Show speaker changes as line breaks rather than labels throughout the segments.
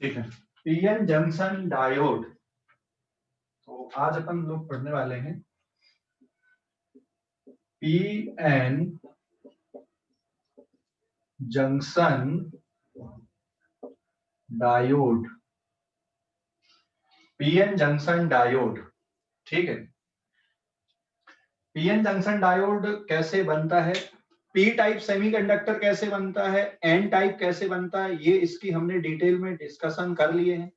ठीक है। PN junction diode. तो आज अपन लोग पढ़ने वाले हैं PN junction diode. PN junction diode, ठीक है। पीएन जंक्शन डायोड कैसे बनता है, पी टाइप सेमीकंडक्टर कैसे बनता है, एन टाइप कैसे बनता है, ये इसकी हमने डिटेल में डिस्कशन कर लिए हैं।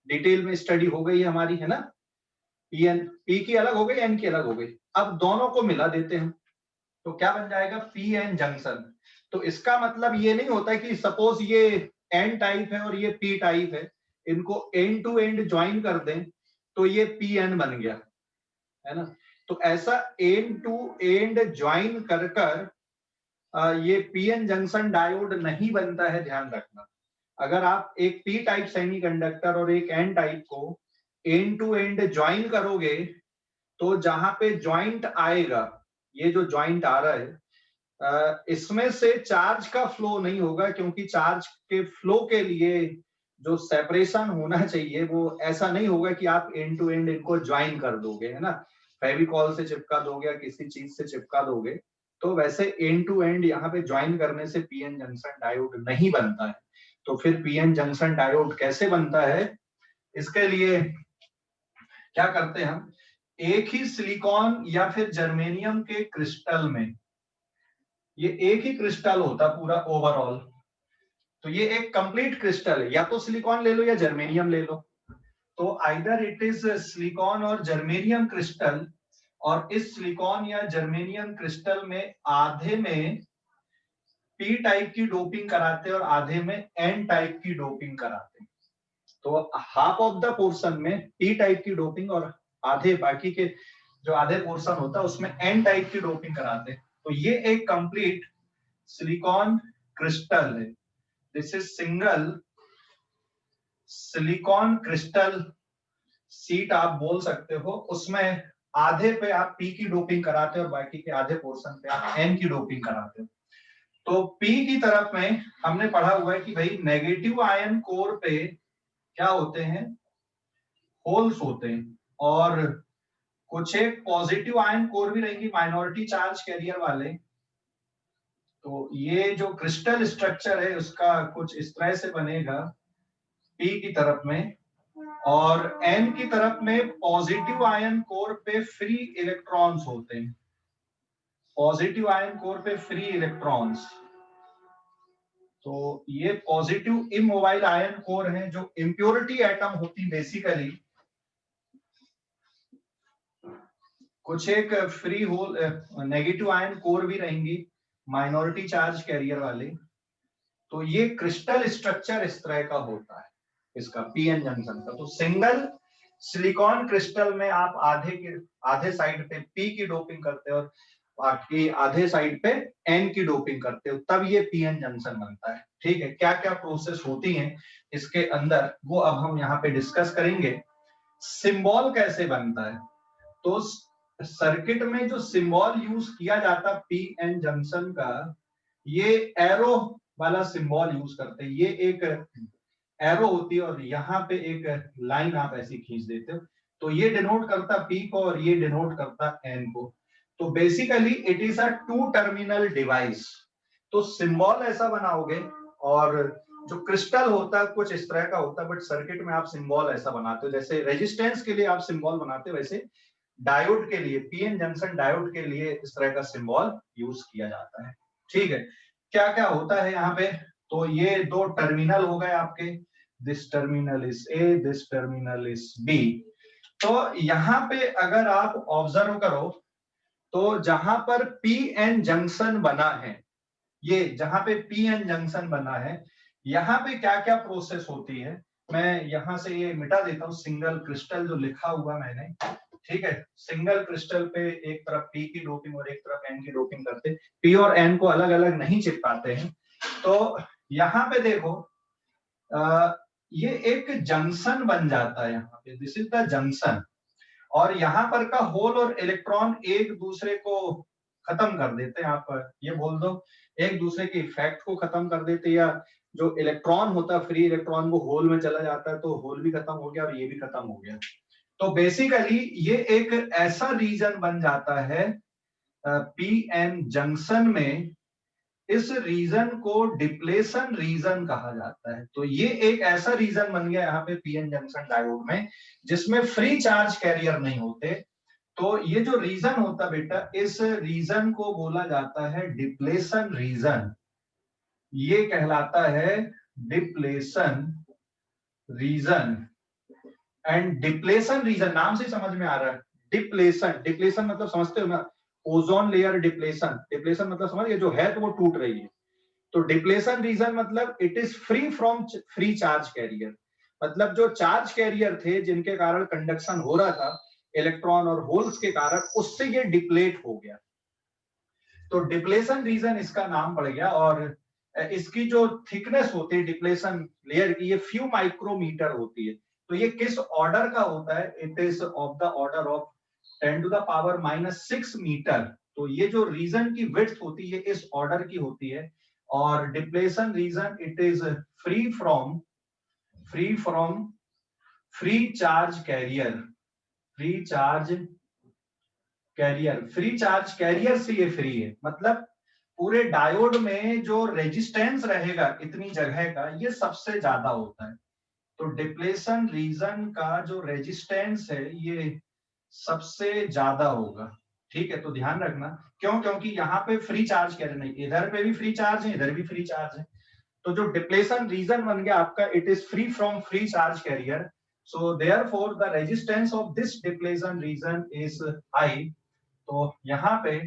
डिटेल में स्टडी हो गई है हमारी, है ना। पीएन, पी की अलग हो गई, एन की अलग हो गई। अब दोनों को मिला देते हैं तो क्या बन जाएगा, पी एन जंक्शन। तो इसका मतलब ये नहीं होता कि सपोज ये एन टाइप है और ये पी टाइप है, इनको एंड टू एंड ज्वाइन कर दें तो ये पी एन बन गया, है ना। तो ऐसा एंड टू एंड ज्वाइन कर कर ये पी एन जंक्शन डायोड नहीं बनता है, ध्यान रखना। अगर आप एक पी टाइप सेमीकंडक्टर और एक एन टाइप को एंड टू एंड ज्वाइन करोगे तो जहां पे ज्वाइंट आएगा, ये जो ज्वाइंट आ रहा है, इसमें से चार्ज का फ्लो नहीं होगा, क्योंकि चार्ज के फ्लो के लिए जो सेपरेशन होना चाहिए वो ऐसा नहीं होगा कि आप एंड टू एंड इनको ज्वाइन कर दोगे, है ना। फेविकॉल से चिपका दोगे या किसी चीज से चिपका दोगे, तो वैसे एंड टू एंड यहाँ पे ज्वाइन करने से पीएन जंक्शन डायोड नहीं बनता है। तो फिर पीएन जंक्शन डायोड कैसे बनता है, इसके लिए क्या करते हैं हम, एक ही सिलिकॉन या फिर जर्मेनियम के क्रिस्टल में, ये एक ही क्रिस्टल होता पूरा ओवरऑल। तो ये एक कंप्लीट क्रिस्टल है, या तो सिलिकॉन ले लो या जर्मेनियम ले लो। तो आइदर इट इज सिलिकॉन और जर्मेनियम क्रिस्टल, और इस सिलिकॉन या जर्मेनियम क्रिस्टल में आधे में पी टाइप की डोपिंग कराते हैं और आधे में एन टाइप की डोपिंग कराते हैं। तो हाफ ऑफ द पोर्शन में पी टाइप की डोपिंग और आधे बाकी के जो आधे पोर्शन होता है उसमें एन टाइप की डोपिंग कराते हैं। तो ये एक कंप्लीट सिलिकॉन क्रिस्टल है। This is single silicon crystal seat आप बोल सकते हो। उसमें आधे पे आप पी की डोपिंग कराते हो और बाकी के आधे पोर्शन पे आप एन की डोपिंग कराते हो। तो पी की तरफ में हमने पढ़ा हुआ है कि भाई नेगेटिव आयन कोर पे क्या होते हैं, होल्स होते हैं, और कुछ एक पॉजिटिव आयन कोर भी रहेंगी, माइनॉरिटी चार्ज कैरियर वाले। तो ये जो क्रिस्टल स्ट्रक्चर है उसका कुछ इस तरह से बनेगा पी की तरफ में, और एन की तरफ में पॉजिटिव आयन कोर पे फ्री इलेक्ट्रॉन्स होते हैं। पॉजिटिव आयन कोर पे फ्री इलेक्ट्रॉन्स, तो ये पॉजिटिव इमोबाइल आयन कोर है जो इम्प्योरिटी एटम होती बेसिकली। कुछ एक free hole negative ion core भी रहेंगी, माइनॉरिटी चार्ज कैरियर वाले। तो ये क्रिस्टल स्ट्रक्चर इस तरह का होता है इसका पीएन जंक्शन का। तो सिंगल सिलिकॉन क्रिस्टल में आप आधे साइड पे पी की डोपिंग करते हो और बाकी आधे साइड पे एन की डोपिंग करते हो, तब ये पीएन जंक्शन बनता है। ठीक है, क्या क्या प्रोसेस होती हैं इसके अंदर वो अब हम यहाँ पे डिस्कस करेंगे। सिंबल कैसे बनता है, तो सर्किट में जो सिंबल यूज किया जाता पी एन जंक्शन का, ये एरो वाला सिंबल यूज करते हैं। ये एक एरो होती है और यहाँ पे एक लाइन आप ऐसी खींच देते हो, तो ये डिनोट करता पी को और ये डिनोट करता एन को। तो basically it is a two terminal device. तो सिंबल ऐसा बनाओगे, और जो क्रिस्टल होता है कुछ इस तरह का होता है, बट सर्किट में आप सिंबल ऐसा बनाते हो, जैसे रेजिस्टेंस के लिए आप सिंबल बनाते हो, वैसे डायोड के लिए, पीएन जंक्शन डायोड के लिए इस तरह का सिंबल यूज किया जाता है। ठीक है, क्या क्या होता है यहाँ पे, तो ये दो टर्मिनल हो गए आपके, this terminal is A, this terminal is B. तो यहाँ पे अगर आप ऑब्जर्व करो तो जहां पर पी एन जंक्शन बना है, ये जहां पे पी एन जंक्शन बना है, यहाँ पे क्या क्या प्रोसेस होती है, मैं यहां से ये मिटा देता हूँ, सिंगल क्रिस्टल जो लिखा हुआ मैंने। ठीक है, सिंगल क्रिस्टल पे एक तरफ पी की डोपिंग और एक तरफ एन की डोपिंग करते, पी और एन को अलग अलग नहीं चिपकाते हैं। तो यहाँ पे देखो, ये एक जंक्शन बन जाता है यहाँ पे, दिस इज द जंक्शन। और यहाँ पर का होल और इलेक्ट्रॉन एक दूसरे को खत्म कर देते हैं, आप ये बोल दो एक दूसरे के इफेक्ट को खत्म कर देते, या जो इलेक्ट्रॉन होता है, फ्री इलेक्ट्रॉन, वो होल में चला जाता है, तो होल भी खत्म हो गया और ये भी खत्म हो गया। तो बेसिकली ये एक ऐसा रीजन बन जाता है पीएन जंक्शन में, इस रीजन को डिप्लेशन रीजन कहा जाता है। तो ये एक ऐसा रीजन बन गया यहाँ पे पीएन जंक्शन डायोड में, जिसमें फ्री चार्ज कैरियर नहीं होते। तो ये जो रीजन होता बेटा, इस रीजन को बोला जाता है डिप्लेशन रीजन। ये कहलाता है depletion region. And depletion region नाम से समझ में आ रहा है, डिप्लेशन, डिप्लेशन मतलब समझते हो ना, ओजोन लेयर डिप्लेशन, डिप्लेशन मतलब समझ गए, जो है तो वो टूट रही है। तो डिप्लेशन रीजन मतलब it is free from free charge carrier, मतलब जो चार्ज कैरियर थे जिनके कारण कंडक्शन हो रहा था इलेक्ट्रॉन और होल्स के कारण, उससे ये डिप्लेट हो गया। तो डिप्लेशन रीजन इसका नाम पड़ गया। और इसकी जो थिकनेस होती है डिप्लेशन लेयर की, ये फ्यू माइक्रोमीटर होती है। तो ये किस ऑर्डर का होता है? It is of the order of 10 to the power -6 metre. तो ये जो रीजन की विड्थ होती है इस ऑर्डर की होती है। और depletion region it is free from free charge carrier, free charge carrier, free charge carrier से ये फ्री है। मतलब पूरे डायोड में जो रेजिस्टेंस रहेगा इतनी जगह का, ये सबसे ज्यादा होता है। तो डिप्लेशन रीजन का जो रेजिस्टेंस है ये सबसे ज्यादा होगा। ठीक है, तो ध्यान रखना। क्यों? क्योंकि यहाँ पे फ्री चार्ज कैरियर नहीं, इधर पे भी फ्री चार्ज है, इधर भी फ्री चार्ज है। तो जो डिप्लेशन रीजन बन गया आपका, it is free from free charge carrier, so therefore the resistance of this depletion region is high. तो यहाँ पे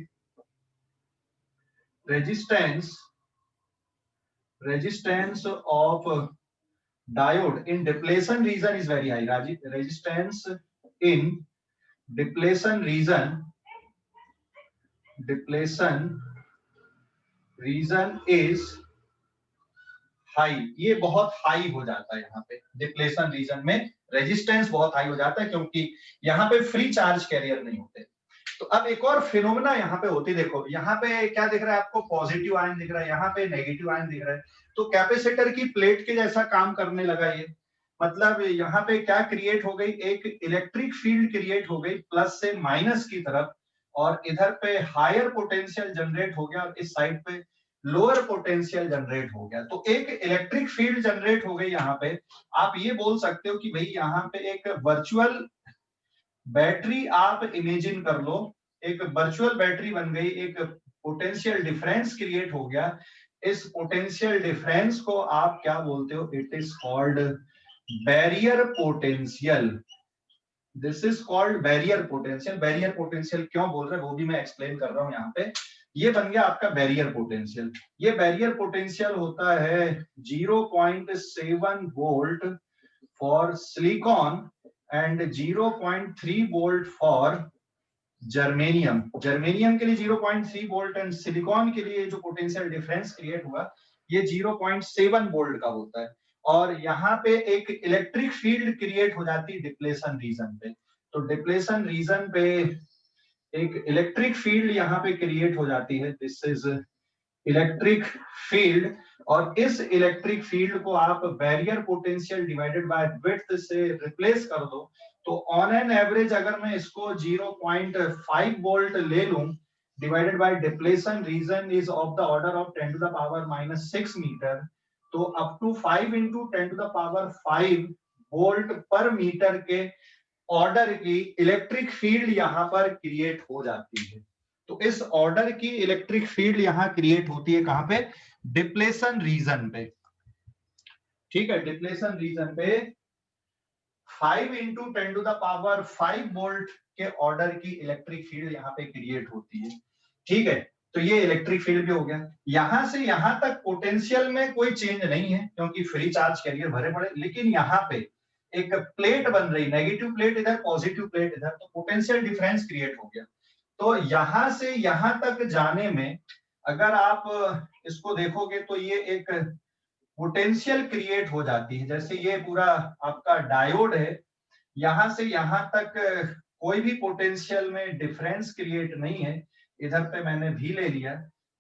resistance of diode in depletion region is very high. Resistance in depletion region is high. ये बहुत high हो जाता है यहाँ पे डिप्लेशन रीजन में, रेजिस्टेंस बहुत हाई हो जाता है क्योंकि यहाँ पे फ्री चार्ज कैरियर नहीं होते। तो अब एक और फिनोमेना यहाँ पे होती, देखो यहाँ पे क्या दिख रहा है आपको? पॉजिटिव आयन दिख रहा है, यहाँ पे नेगेटिव आयन दिख रहा है। तो कैपेसिटर की प्लेट के जैसा काम करने लगा ये। मतलब यहाँ पे क्या क्रिएट हो गई? एक इलेक्ट्रिक फील्ड क्रिएट हो गई प्लस से माइनस की तरफ, और इधर पे हायर पोटेंशियल जनरेट हो गया और इस साइड पे लोअर पोटेंशियल जनरेट हो गया। तो एक इलेक्ट्रिक फील्ड जनरेट हो गई यहाँ पे। आप ये बोल सकते हो कि भाई यहाँ पे एक वर्चुअल बैटरी आप इमेजिन कर लो, एक वर्चुअल बैटरी बन गई, एक पोटेंशियल डिफरेंस क्रिएट हो गया। इस पोटेंशियल डिफरेंस को आप क्या बोलते हो? It is called barrier potential. This is called barrier potential. Barrier potential क्यों बोल रहे हैं वो भी मैं एक्सप्लेन कर रहा हूं यहाँ पे। ये बन गया आपका बैरियर पोटेंशियल। ये बैरियर पोटेंशियल होता है 0.7 volt for silicon and 0.3 volt for germanium. Germanium के लिए 0.3 वोल्ट एंड सिलिकॉन के लिए जो पोटेंशियल डिफरेंस क्रिएट हुआ ये 0.7 वोल्ट का होता है। और यहाँ पे एक इलेक्ट्रिक फील्ड क्रिएट हो जाती है डिप्लेशन रीजन पे। तो डिप्लेशन रीजन पे एक इलेक्ट्रिक फील्ड यहाँ पे क्रिएट हो जाती है। This is electric field. और इस इलेक्ट्रिक फील्ड को आप barrier potential divided by width से रिप्लेस कर दो, तो ऑन एन एवरेज अगर मैं इसको 0.5 वोल्ट ले लूं divided by depletion region is of the order of 10 to the power -6 metre, तो up to 5 into 10 to the power 5 volt पर मीटर के ऑर्डर की इलेक्ट्रिक फील्ड यहां पर क्रिएट हो जाती है। तो इस ऑर्डर की इलेक्ट्रिक फील्ड यहां क्रिएट होती है कहां पे? डिप्लेशन रीजन पे। ठीक है, डिप्लेशन रीजन पे 5 into 10 to the power 5 volt के ऑर्डर की इलेक्ट्रिक फील्ड यहाँ पे क्रिएट होती है। ठीक है, तो ये इलेक्ट्रिक फील्ड भी हो गया। यहां से यहां तक पोटेंशियल में कोई चेंज नहीं है क्योंकि फ्री चार्ज कैरियर भरे पड़े, लेकिन यहाँ पे एक प्लेट बन रही, नेगेटिव प्लेट इधर, पॉजिटिव प्लेट इधर, तो पोटेंशियल डिफरेंस क्रिएट हो गया। तो यहां से यहां तक जाने में अगर आप इसको देखोगे तो ये एक पोटेंशियल क्रिएट हो जाती है। जैसे ये पूरा आपका डायोड है, यहां से यहां तक कोई भी पोटेंशियल में डिफरेंस क्रिएट नहीं है। इधर पे मैंने भी ले लिया,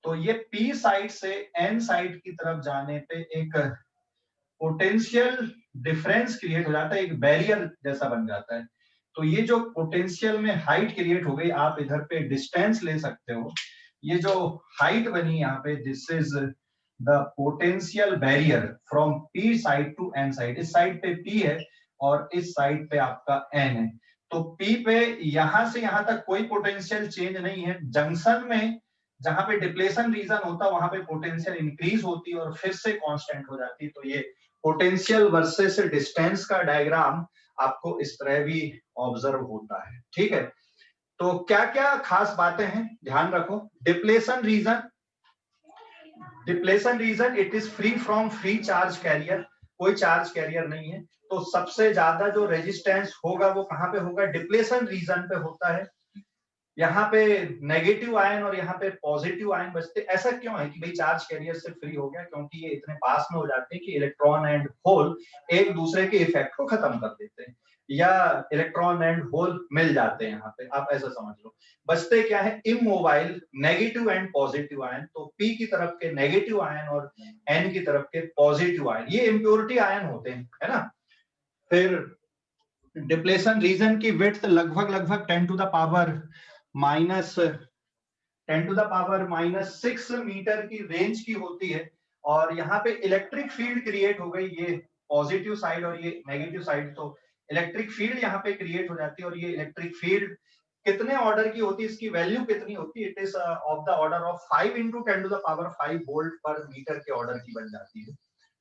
तो ये p साइड से n साइड की तरफ जाने पे एक पोटेंशियल डिफरेंस क्रिएट हो जाता है, एक बैरियर जैसा बन जाता है। तो ये जो पोटेंशियल में हाइट क्रिएट हो गई, आप इधर पे डिस्टेंस ले सकते हो। ये जो हाइट बनी यहाँ पे, this is the potential barrier from p side to n side. इस साइड पे p है और इस साइड पे आपका n है। तो p पे यहां से यहां तक कोई पोटेंशियल चेंज नहीं है। जंक्शन में जहां पे डिप्लेशन रीजन होता है वहां पे पोटेंशियल इंक्रीज होती है और फिर से कांस्टेंट हो जाती है। तो ये पोटेंशियल वर्सेस डिस्टेंस का डायग्राम आपको इस तरह भी ऑब्जर्व होता है। ठीक है, तो क्या क्या खास बातें हैं ध्यान रखो। Depletion region it is free from free charge carrier, कोई चार्ज कैरियर नहीं है। तो सबसे ज्यादा जो रेजिस्टेंस होगा वो कहां पे होगा, डिप्लेशन रीजन पे होता है। यहाँ पे नेगेटिव आयन और यहाँ पे पॉजिटिव आयन बचते। ऐसा क्यों है कि भाई चार्ज कैरियर से फ्री हो गया, क्योंकि ये इतने पास में हो जाते हैं कि इलेक्ट्रॉन एंड होल एक दूसरे के इफेक्ट को खत्म कर देते हैं, या इलेक्ट्रॉन एंड होल मिल जाते हैं यहाँ पे, आप ऐसा समझ लो। बचते क्या है, immobile negative and positive ion. तो p की तरफ के नेगेटिव आयन और n की तरफ के पॉजिटिव आयन, ये इम्प्योरिटी आयन होते हैं, है ना। फिर डिप्लेशन रीजन की विड्थ लगभग 10 टू द पावर -6 मीटर की रेंज की होती है। और यहाँ पे इलेक्ट्रिक फील्ड क्रिएट हो गई, ये पॉजिटिव साइड और ये नेगेटिव साइड, तो इलेक्ट्रिक फील्ड यहाँ पे क्रिएट हो जाती है। और ये इलेक्ट्रिक फील्ड कितने ऑर्डर की होती है, इसकी वैल्यू कितनी होती है, it is of the order of 5 × 10⁵ volt पर मीटर के ऑर्डर की बन जाती है।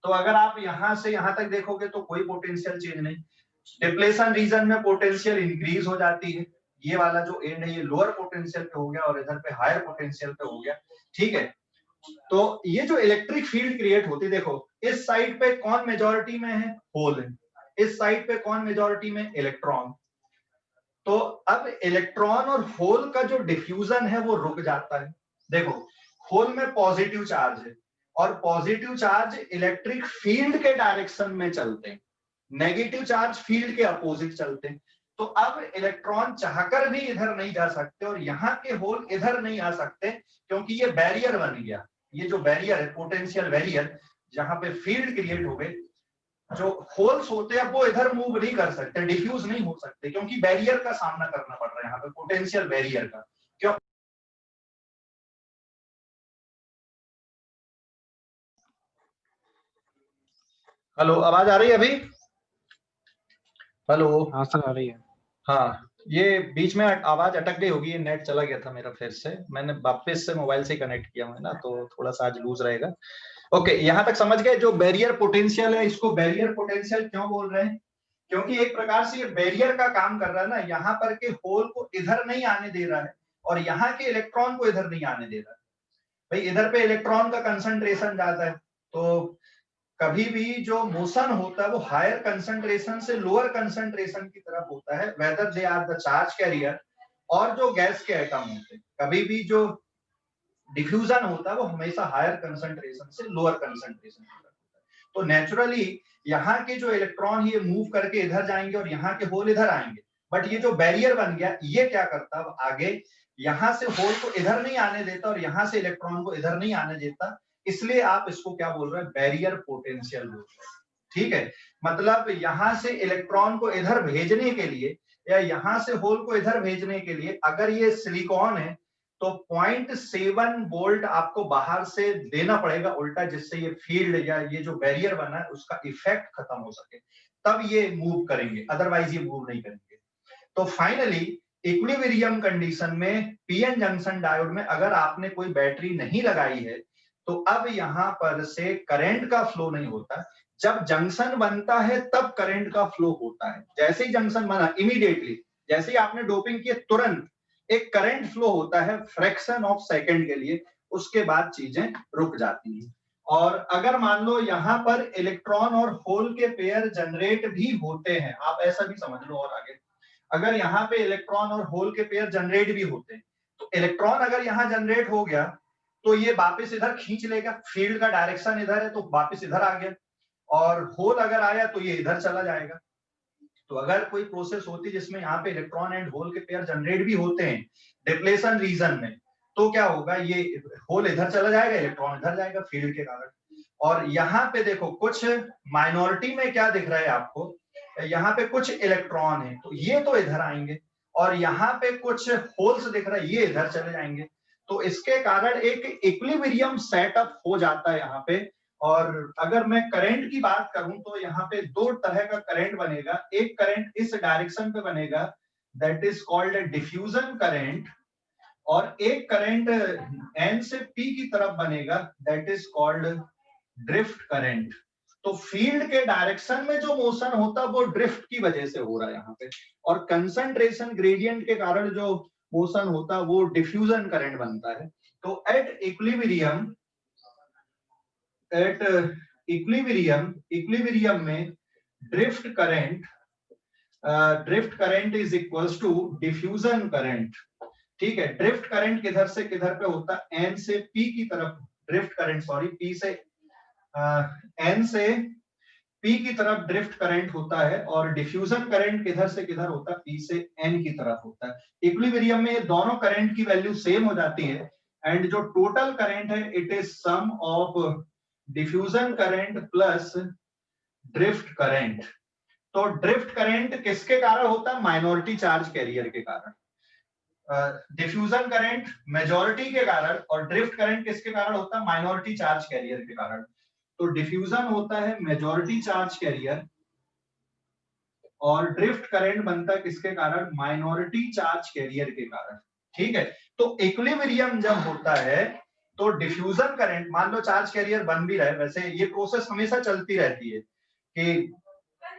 तो अगर आप यहाँ से यहाँ तक देखोगे तो कोई पोटेंशियल चेंज नहीं। डिप्लेशन रीजन में पोटेंशियल इंक्रीज हो जाती है, ये वाला जो एंड है ये लोअर पोटेंशियल पे हो गया और इधर पे हायर पोटेंशियल पे हो गया। ठीक है, तो ये जो इलेक्ट्रिक फील्ड क्रिएट होती है, देखो इस साइड पे कौन मेजॉरिटी में है, होल है। इस साइड पे कौन मेजॉरिटी में, इलेक्ट्रॉन। तो अब इलेक्ट्रॉन और होल का जो डिफ्यूजन है वो रुक जाता है। देखो होल में पॉजिटिव चार्ज है और पॉजिटिव चार्ज इलेक्ट्रिक फील्ड के डायरेक्शन में चलते हैं, नेगेटिव चार्ज फील्ड के अपोजिट चलते हैं। तो अब इलेक्ट्रॉन चाहकर भी इधर नहीं जा सकते और यहाँ के होल इधर नहीं आ सकते, क्योंकि ये बैरियर बन गया। ये जो बैरियर है, पोटेंशियल बैरियर, जहां पे फील्ड क्रिएट हो गए, जो होल्स होते हैं वो इधर मूव नहीं कर सकते, डिफ्यूज नहीं हो सकते, क्योंकि बैरियर का सामना करना पड़ रहा है यहाँ पे, पोटेंशियल बैरियर का। क्यों? हेलो, आवाज आ रही है अभी? हेलो।
हाँ सर, आ रही है।
हाँ, ये बीच में आवाज अटक गई होगी, ये नेट चला गया था मेरा, फिर से मैंने वापस से मोबाइल से कनेक्ट किया है ना, तो थोड़ा सा आज लूज रहेगा। ओके, यहाँ तक समझ गए। जो बैरियर पोटेंशियल है, इसको बैरियर पोटेंशियल क्यों बोल रहे हैं, क्योंकि एक प्रकार से ये बैरियर का काम कर रहा है ना, यहाँ पर के होल को इधर नहीं आने दे रहा है और यहाँ के इलेक्ट्रॉन को इधर नहीं आने दे रहा है। भाई इधर पे इलेक्ट्रॉन का कंसंट्रेशन ज्यादा है, तो कभी भी जो मोशन होता है वो हायर कंसंट्रेशन से लोअर कंसंट्रेशन की तरफ होता है, whether they are the charge carrier और जो गैस के एटम होते हैं। कभी भी जो डिफ्यूजन होता है वो हमेशा हायर कंसंट्रेशन से लोअर कंसंट्रेशन की तरफ होता है। तो नेचुरली यहाँ के जो इलेक्ट्रॉन ये मूव करके इधर जाएंगे और यहाँ के होल इधर आएंगे। बट ये जो बैरियर बन गया, ये क्या करता है, आगे यहाँ से होल को इधर नहीं आने देता और यहाँ से इलेक्ट्रॉन को इधर नहीं आने देता। इसलिए आप इसको क्या बोल रहे हैं, बैरियर पोटेंशियल बोल रहे हैं। ठीक है, मतलब यहाँ से इलेक्ट्रॉन को इधर भेजने के लिए या यहाँ से होल को इधर भेजने के लिए, अगर ये सिलिकॉन है तो 0.7 वोल्ट आपको बाहर से देना पड़ेगा उल्टा, जिससे ये फील्ड या ये जो बैरियर बना है उसका इफेक्ट खत्म हो सके, तब ये मूव करेंगे, अदरवाइज ये मूव नहीं करेंगे। तो फाइनली इक्विलिब्रियम कंडीशन में पीएन जंक्शन डायोड में अगर आपने कोई बैटरी नहीं लगाई है तो अब यहां पर से करंट का फ्लो नहीं होता। जब जंक्शन बनता है तब करंट का फ्लो होता है। जैसे ही जंक्शन बना, इमीडिएटली जैसे ही आपने डोपिंग किए, तुरंत एक करंट फ्लो होता है फ्रैक्शन ऑफ सेकंड के लिए, उसके बाद चीजें रुक जाती हैं। और अगर मान लो यहाँ पर इलेक्ट्रॉन और होल के पेयर जनरेट भी होते हैं, आप ऐसा भी समझ लो, और आगे अगर यहाँ पे इलेक्ट्रॉन और होल के पेयर जनरेट भी होते हैं, तो इलेक्ट्रॉन अगर यहाँ जनरेट हो गया तो ये वापस इधर खींच लेगा, फील्ड का डायरेक्शन इधर है तो वापस इधर आ गया, और होल अगर आया तो ये इधर चला जाएगा। तो अगर कोई प्रोसेस होती जिसमें यहाँ पे इलेक्ट्रॉन एंड होल के पेयर जनरेट भी होते हैं डिप्लेशन रीजन में, तो क्या होगा, ये होल इधर चला जाएगा, इलेक्ट्रॉन इधर जाएगा फील्ड के कारण। और यहाँ पे देखो कुछ माइनॉरिटी में क्या दिख रहा है आपको, यहाँ पे कुछ इलेक्ट्रॉन है तो ये तो इधर आएंगे, और यहाँ पे कुछ होल्स दिख रहा है ये इधर चले जाएंगे। तो इसके कारण एक इक्विलिब्रियम सेटअप हो जाता है यहाँ पे। और अगर मैं करंट की बात करूं तो यहाँ पे दो तरह का करंट बनेगा। एक करंट इस डायरेक्शन पे बनेगा, that is called diffusion current, और एक करंट एन से पी की तरफ बनेगा, that is called drift current. तो फील्ड के डायरेक्शन में जो मोशन होता है वो ड्रिफ्ट की वजह से हो रहा है यहाँ पे, और कंसंट्रेशन ग्रेडियंट के कारण जो मोशन होता है वो डिफ्यूजन करंट बनता है। तो एट इक्विलिब्रियम में drift current is equals to diffusion current. ठीक है, ड्रिफ्ट करंट किधर से किधर पे होता है, एन से पी की तरफ ड्रिफ्ट करंट, सॉरी पी से एन से पी की तरफ ड्रिफ्ट करंट होता है, और डिफ्यूजन करंट किधर से किधर होता है, पी से एन की तरफ होता है। इक्विलिब्रियम में ये दोनों करंट की वैल्यू सेम हो जाती है, एंड जो टोटल करंट है it is sum of diffusion current plus drift current. तो ड्रिफ्ट करंट किसके कारण होता है, माइनॉरिटी चार्ज कैरियर के कारण। डिफ्यूजन करंट मेजॉरिटी के कारण, और ड्रिफ्ट करंट किसके कारण होता है, माइनॉरिटी चार्ज कैरियर के कारण। तो डिफ्यूजन होता है मेजॉरिटी चार्ज कैरियर, और ड्रिफ्ट करंट बनता है किसके कारण, माइनॉरिटी चार्ज कैरियर के कारण। ठीक है, तो इक्विलिब्रियम जब होता है तो डिफ्यूजन करंट, मान लो चार्ज कैरियर बन भी रहा है, वैसे ये प्रोसेस हमेशा चलती रहती है कि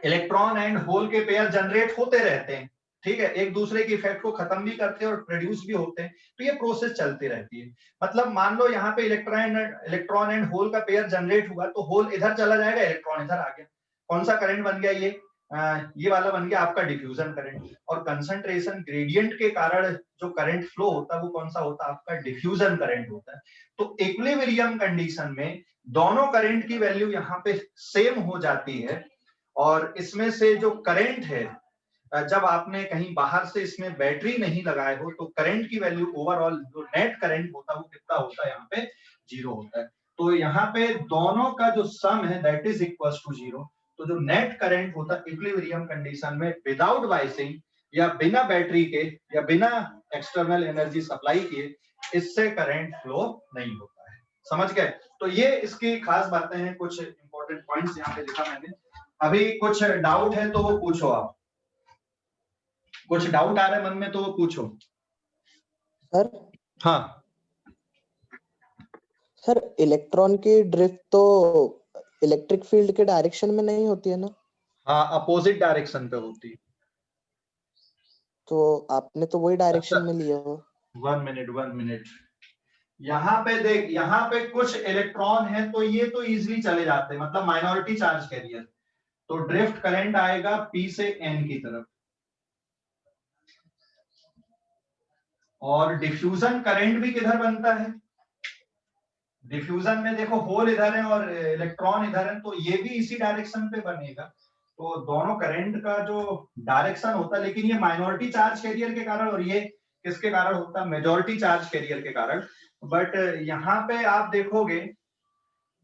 इलेक्ट्रॉन एंड होल के पेयर जनरेट होते रहते हैं, ठीक है, एक दूसरे के इफेक्ट को खत्म भी करते हैं और प्रोड्यूस भी होते हैं, तो ये प्रोसेस चलती रहती है। मतलब मान लो यहाँ पे इलेक्ट्रॉन एंड होल का पेयर जनरेट हुआ, तो होल इधर चला जाएगा, इलेक्ट्रॉन इधर आ गया, कौन सा करंट बन गया, ये वाला बन गया आपका डिफ्यूजन करंट। और कंसंट्रेशन ग्रेडियंट के कारण जो करंट फ्लो होता है वो कौन सा होता है, आपका डिफ्यूजन करंट होता है। तो इक्विलिब्रियम कंडीशन में दोनों करंट की वैल्यू यहाँ पे सेम हो जाती है, और इसमें से जो करंट है, जब आपने कहीं बाहर से इसमें बैटरी नहीं लगाए हो तो करंट की वैल्यू ओवरऑल जो नेट करंट होता है वो कितना होता है, यहाँ पे 0 होता है। तो यहाँ पे दोनों का जो सम है दैट इज इक्वल टू 0। तो जो नेट करंट होता है इक्विलिब्रियम कंडीशन में विदाउट बाइसिंग, या बिना बैटरी के, या बिना एक्सटर्नल एनर्जी सप्लाई किए, इससे करंट फ्लो नहीं होता है। समझ गए? तो ये इसकी खास बातें हैं, कुछ इंपॉर्टेंट पॉइंट्स यहाँ पे लिखा मैंने। अभी कुछ डाउट है तो वो पूछो, आप कुछ डाउट आ रहा है मन में तो वो पूछो।
सर,
हाँ
सर इलेक्ट्रॉन की ड्रिफ्ट तो इलेक्ट्रिक फील्ड के डायरेक्शन में नहीं होती है ना?
हाँ, अपोजिट डायरेक्शन पे होती है।
तो आपने तो वही डायरेक्शन में लिया हो।
1 मिनट, यहाँ पे देख, यहाँ पे कुछ इलेक्ट्रॉन है तो ये तो इजीली चले जाते हैं, मतलब माइनॉरिटी चार्ज कैरियर। तो ड्रिफ्ट करंट आएगा पी से एन की तरफ, और डिफ्यूजन करंट भी किधर बनता है, डिफ्यूजन में देखो होल इधर है और इलेक्ट्रॉन इधर है, तो ये भी इसी डायरेक्शन पे बनेगा। तो दोनों करंट का जो डायरेक्शन होता है, लेकिन ये माइनॉरिटी चार्ज कैरियर के कारण, और ये किसके कारण होता है, मेजॉरिटी चार्ज कैरियर के कारण। बट यहाँ पे आप देखोगे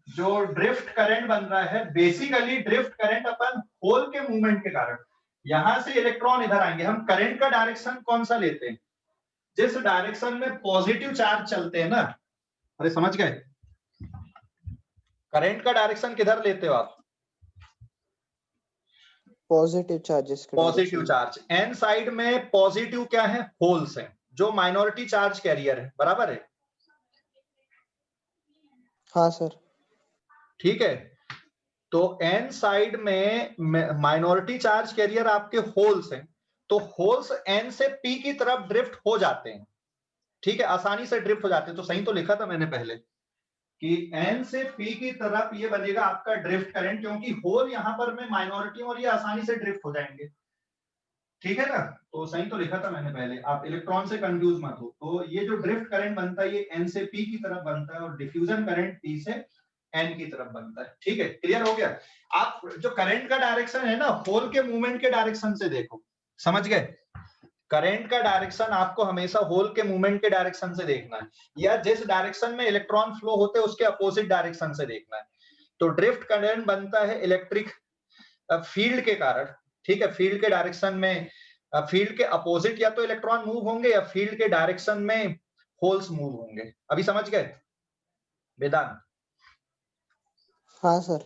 जो ड्रिफ्ट करंट बन रहा है, बेसिकली ड्रिफ्ट करंट अपन होल के मूवमेंट के कारण, यहां से इलेक्ट्रॉन इधर आएंगे। हम करंट का डायरेक्शन कौन सा लेते हैं, जिस डायरेक्शन में पॉजिटिव चार्ज चलते हैं ना, अरे समझ गए, करंट का डायरेक्शन किधर लेते हो आप,
पॉजिटिव चार्जेस के
positive
direction.
Charge. N side में पॉजिटिव क्या है, होल्स हैं, जो माइनॉरिटी चार्ज कैरियर है, बराबर है?
हाँ सर।
ठीक है, तो एन साइड में माइनॉरिटी चार्ज कैरियर आपके होल्स हैं, तो होल्स एन से पी की तरफ ड्रिफ्ट हो जाते हैं। ठीक है, आसानी से ड्रिफ्ट हो जाते हैं। तो सही तो लिखा था मैंने पहले कि एन से पी की तरफ ये बनेगा आपका ड्रिफ्ट करंट, क्योंकि होल यहां पर में माइनॉरिटी और ये आसानी से ड्रिफ्ट हो जाएंगे। ठीक है ना, तो सही तो लिखा था मैंने पहले, आप इलेक्ट्रॉन से कंफ्यूज मत हो। तो ये जो ड्रिफ्ट करंट बनता है ये एन से पी की तरफ बनता है, और डिफ्यूजन करंट पी से एन की तरफ बनता है। ठीक है, क्लियर हो गया? आप जो करंट का डायरेक्शन है ना, होल के मूवमेंट के डायरेक्शन से देखो, समझ गए? करंट का डायरेक्शन आपको हमेशा होल के मूवमेंट के डायरेक्शन से देखना है, या जिस डायरेक्शन में इलेक्ट्रॉन फ्लो होते हैं उसके अपोजिट डायरेक्शन से देखना है। तो ड्रिफ्ट करंट बनता है इलेक्ट्रिक फील्ड के कारण, ठीक है, फील्ड के डायरेक्शन में, फील्ड के अपोजिट या तो इलेक्ट्रॉन मूव होंगे या फील्ड के डायरेक्शन में होल्स मूव होंगे। अभी समझ गए वेदांत?
हाँ सर।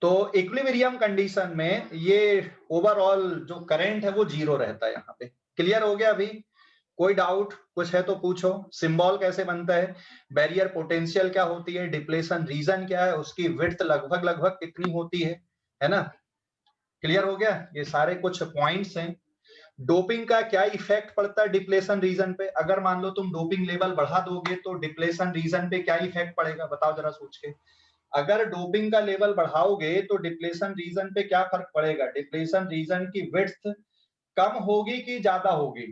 तो इक्विलिब्रियम कंडीशन में ये ओवरऑल जो करंट है वो जीरो रहता है यहाँ पे। क्लियर हो गया? अभी कोई डाउट कुछ है तो पूछो। सिंबल कैसे बनता है, बैरियर पोटेंशियल क्या होती है, डिप्लेशन रीजन क्या है, उसकी विड्थ लगभग लगभग कितनी होती है ना? क्लियर हो गया? ये सारे कुछ पॉइंट्स हैं। डोपिंग का क्या इफेक्ट पड़ता है डिप्लेशन रीजन पे? अगर मान लो तुम डोपिंग लेवल बढ़ा दोगे तो डिप्लेशन रीजन पे क्या इफेक्ट पड़ेगा, बताओ जरा सोच के। अगर डोपिंग का लेवल बढ़ाओगे तो डिप्लेशन रीजन पे क्या फर्क पड़ेगा? डिप्लेशन रीजन की विड्थ कम होगी कि ज्यादा होगी?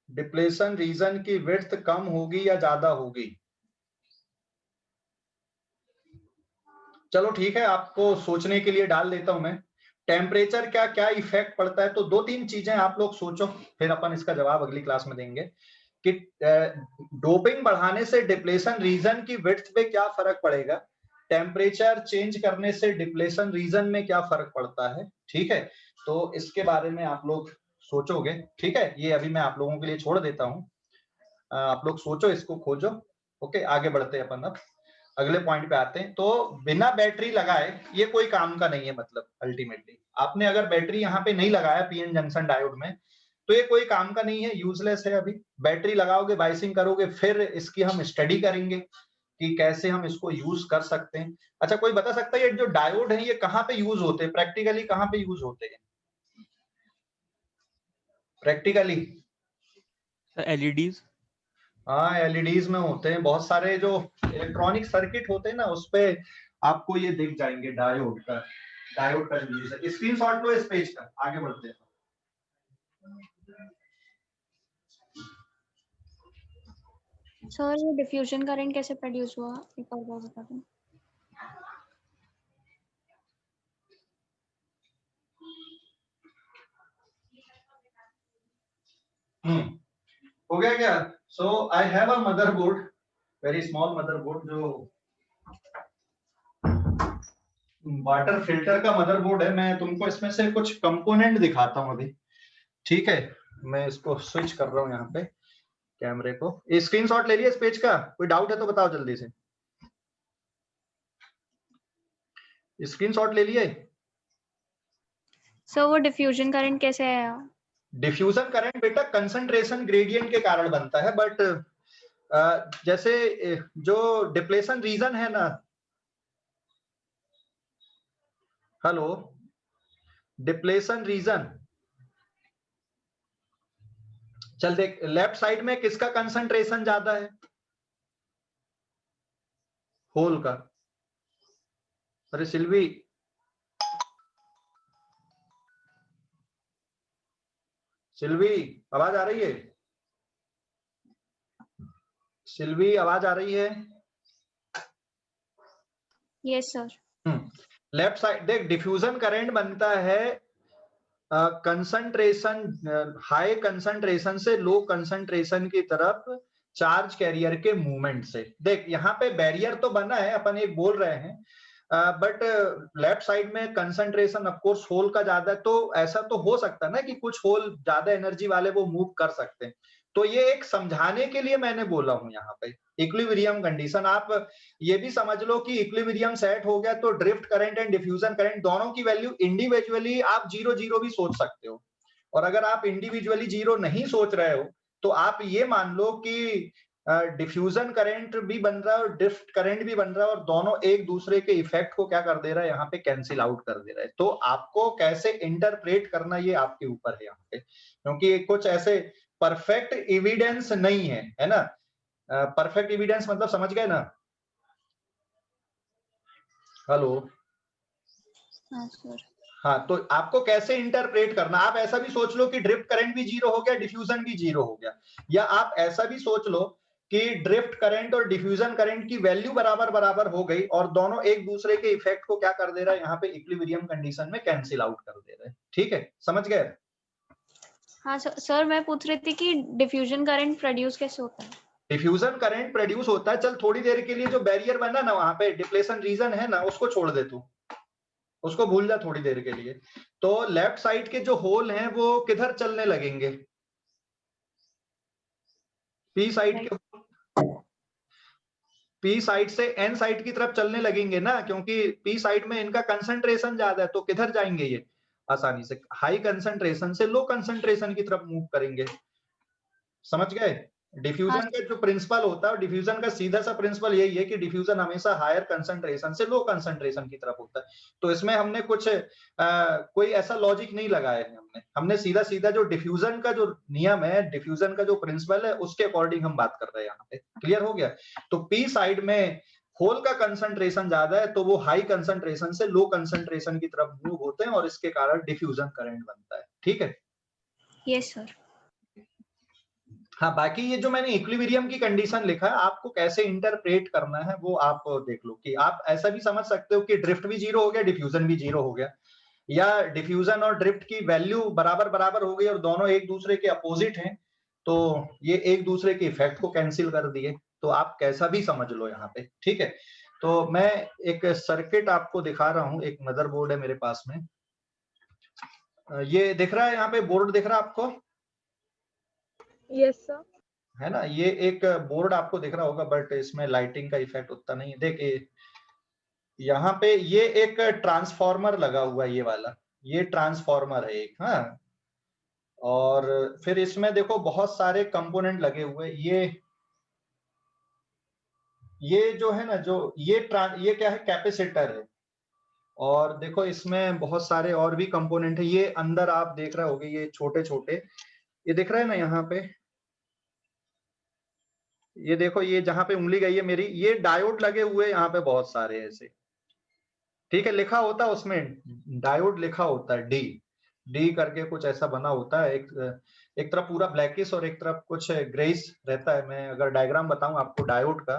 डिप्लेशन रीजन की विड्थ कम होगी या ज्यादा होगी? चलो ठीक है, आपको सोचने के लिए डाल देता हूं मैं। टेम्परेचर का क्या इफेक्ट पड़ता है? तो दो तीन चीजें आप लोग सोचो, फिर अपन इसका जवाब अगली क्लास में देंगे कि डोपिंग बढ़ाने से डिप्लेशन रीजन की विड्थ पे क्या फर्क पड़ेगा, टेम्परेचर चेंज करने से डिप्लेशन रीजन में क्या फर्क पड़ता है, ठीक है? तो इसके बारे में आप लोग सोचोगे, ठीक है? ये अभी मैं आप लोगों के लिए छोड़ देता हूँ, आप लोग सोचो, इसको खोजो। ओके, आगे बढ़ते हैं अपन अब अगले पॉइंट पे आते हैं। तो बिना बैटरी लगाए ये कोई काम का नहीं है, मतलब अल्टीमेटली आपने अगर बैटरी यहाँ पे नहीं लगाया पीएन जंक्शन डायोड में तो ये कोई काम का नहीं है, यूजलेस है। अभी बैटरी लगाओगे, बाइसिंग करोगे, फिर इसकी हम स्टडी करेंगे कि कैसे हम इसको यूज कर सकते हैं। अच्छा, कोई बता सकता है ये जो डायोड है ये कहाँ पे यूज होते हैं, प्रैक्टिकली कहाँ पे यूज होते हैं प्रैक्टिकली?
एलईडीज।
हाँ, एलईडीज में होते हैं। बहुत सारे जो इलेक्ट्रॉनिक सर्किट होते हैं ना उस पे आपको ये दिख जाएंगे डायोड का यूज है। स्क्रीनशॉट लो इस पेज का, आगे बढ़ते हैं।
सर ये डिफ्यूजन करंट कैसे प्रोड्यूस हुआ, एक और बार बता दें।
हो गया क्या? So I have a motherboard, very small motherboard, जो वाटर फिल्टर का मदरबोर्ड है। मैं तुमको इसमें से कुछ कंपोनेंट दिखाता हूँ अभी, ठीक है? मैं इसको स्विच कर रहा हूँ यहाँ पे कैमरे को। ये स्क्रीनशॉट ले लिया इस पेज का? कोई डाउट है तो बताओ जल्दी से। स्क्रीनशॉट ले लिए?
सर वो डिफ्यूजन करंट कैसे आया?
डिफ्यूजन करंट बेटा कंसंट्रेशन ग्रेडियंट के कारण बनता है, बट जैसे जो डिप्लेशन रीजन है ना, हेलो, डिप्लेशन रीजन, चल देख लेफ्ट साइड में किसका कंसंट्रेशन ज्यादा है? होल का। अरे सिल्वी, सिल्वी आवाज आ रही है? सिल्वी आवाज आ रही है?
Yes sir.
लेफ्ट साइड देख, डिफ्यूजन करंट बनता है कंसंट्रेशन, हाई कंसंट्रेशन से लो कंसंट्रेशन की तरफ चार्ज कैरियर के मूवमेंट से। देख यहाँ पे बैरियर तो बना है, अपन एक बोल रहे हैं, बट लेफ्ट साइड में कंसंट्रेशन ऑफ कोर्स होल का ज्यादा है, तो ऐसा तो हो सकता है ना कि कुछ होल ज्यादा एनर्जी वाले वो मूव कर सकते हैं। तो ये एक समझाने के लिए मैंने बोला हूं यहाँ पे इक्विलिब्रियम कंडीशन। आप ये भी समझ लो कि इक्विलिब्रियम सेट हो गया तो drift current and diffusion current दोनों की वैल्यू इंडिविजुअली आप 0 0 भी सोच सकते हो। और अगर आप इंडिविजुअली 0 नहीं सोच रहे हो तो आप ये मान लो कि डिफ्यूजन करंट भी बन रहा है और ड्रिफ्ट करंट भी बन रहा है, और दोनों एक दूसरे के इफेक्ट को क्या कर दे रहा है, यहाँ पे कैंसिल आउट कर दे रहा है। तो आपको कैसे इंटरप्रेट करना ये आपके ऊपर है यहाँ पे, क्योंकि कुछ ऐसे परफेक्ट एविडेंस नहीं है ना। परफेक्ट एविडेंस मतलब समझ गए ना? हेलो,
हाँ सर।
हाँ, तो आपको कैसे इंटरप्रेट करना, आप ऐसा भी सोच लो कि ड्रिफ्ट करंट भी 0 हो गया, डिफ्यूजन भी 0 हो गया, या आप ऐसा भी सोच लो कि ड्रिफ्ट करंट और डिफ्यूजन करंट की वैल्यू बराबर बराबर हो गई और दोनों एक दूसरे के इफेक्ट को क्या कर दे रहा है, यहाँ पे इक्विलिब्रियम कंडीशन में कैंसिल आउट कर दे रहे हैं। ठीक है, समझ गए?
हाँ सर मैं पूछ रही थी कि डिफ्यूजन करंट प्रोड्यूस कैसे होता है?
डिफ्यूजन करंट प्रोड्यूस होता है, चल थोड़ी देर के लिए जो बैरियर बना ना वहां पे डिप्लेशन रीजन है ना, उसको छोड़ दे तू, उसको भूल जा थोड़ी देर के लिए। तो लेफ्ट साइड के जो होल हैं वो किधर चलने लगेंगे? पी साइड के, पी साइड से एन साइड की तरफ चलने लगेंगे ना, क्योंकि पी साइड में इनका कंसंट्रेशन ज्यादा है। तो किधर जाएंगे ये? आसानी से हाई कंसंट्रेशन से लो कंसंट्रेशन की तरफ मूव करेंगे। समझ गए? डिफ्यूजन का जो प्रिंसिपल होता है, डिफ्यूजन का सीधा सा प्रिंसिपल यही है कि डिफ्यूजन हमेशा हायर कंसंट्रेशन से लो कंसंट्रेशन की तरफ होता है। तो इसमें हमने कुछ कोई ऐसा लॉजिक नहीं लगाया है, हमने सीधा सीधा जो डिफ्यूजन का जो नियम है, डिफ्यूजन का जो प्रिंसिपल है, उसके अकॉर्डिंग हम बात कर रहे हैं यहाँ पे। क्लियर हो गया? तो पी साइड में होल का कंसंट्रेशन ज्यादा है, तो वो हाई कंसंट्रेशन से लो कंसंट्रेशन की तरफ मूव होते हैं और इसके कारण डिफ्यूजन करंट बनता है। ठीक है?
Yes sir.
हाँ, बाकी ये जो मैंने इक्विलिब्रियम की कंडीशन लिखा है, आपको कैसे इंटरप्रेट करना है वो आप देख लो। कि आप ऐसा भी समझ सकते हो कि ड्रिफ्ट भी जीरो हो गया, डिफ्यूजन भी जीरो हो गया, या डिफ्यूजन और ड्रिफ्ट की वैल्यू बराबर बराबर हो गई और दोनों एक दूसरे के अपोजिट हैं, तो ये एक दूसरे के इफेक्ट को कैंसिल कर दिए। तो आप कैसा भी समझ लो यहाँ पे। ठीक है? तो मैं एक सर्किट आपको दिखा रहा हूँ, एक मदरबोर्ड है मेरे पास में। ये दिख रहा है यहाँ पे, बोर्ड दिख रहा है आपको?
Yes sir.
है ना? ये एक बोर्ड आपको दिख रहा होगा, बट इसमें लाइटिंग का इफेक्ट उतना नहीं है। देखिए यहाँ पे ये एक ट्रांसफार्मर लगा हुआ है, ये वाला, ये ट्रांसफार्मर है एक। हाँ, और फिर इसमें देखो बहुत सारे कंपोनेंट लगे हुए। ये जो है ना, जो ये क्या है, कैपेसिटर है। और देखो इसमें बहुत सारे और भी कंपोनेंट है। ये अंदर आप देख रहे होगे, ये छोटे छोटे, ये दिख रहा है ना यहाँ पे, ये देखो, ये जहां पे उंगली गई है मेरी, ये डायोड लगे हुए यहाँ पे बहुत सारे ऐसे। ठीक है? लिखा होता है उसमें, डायोड लिखा होता है, डी डी करके कुछ ऐसा बना होता है। एक तरफ पूरा ब्लैकिश और एक तरफ कुछ ग्रेइश रहता है। मैं अगर डायग्राम बताऊं आपको डायोड का,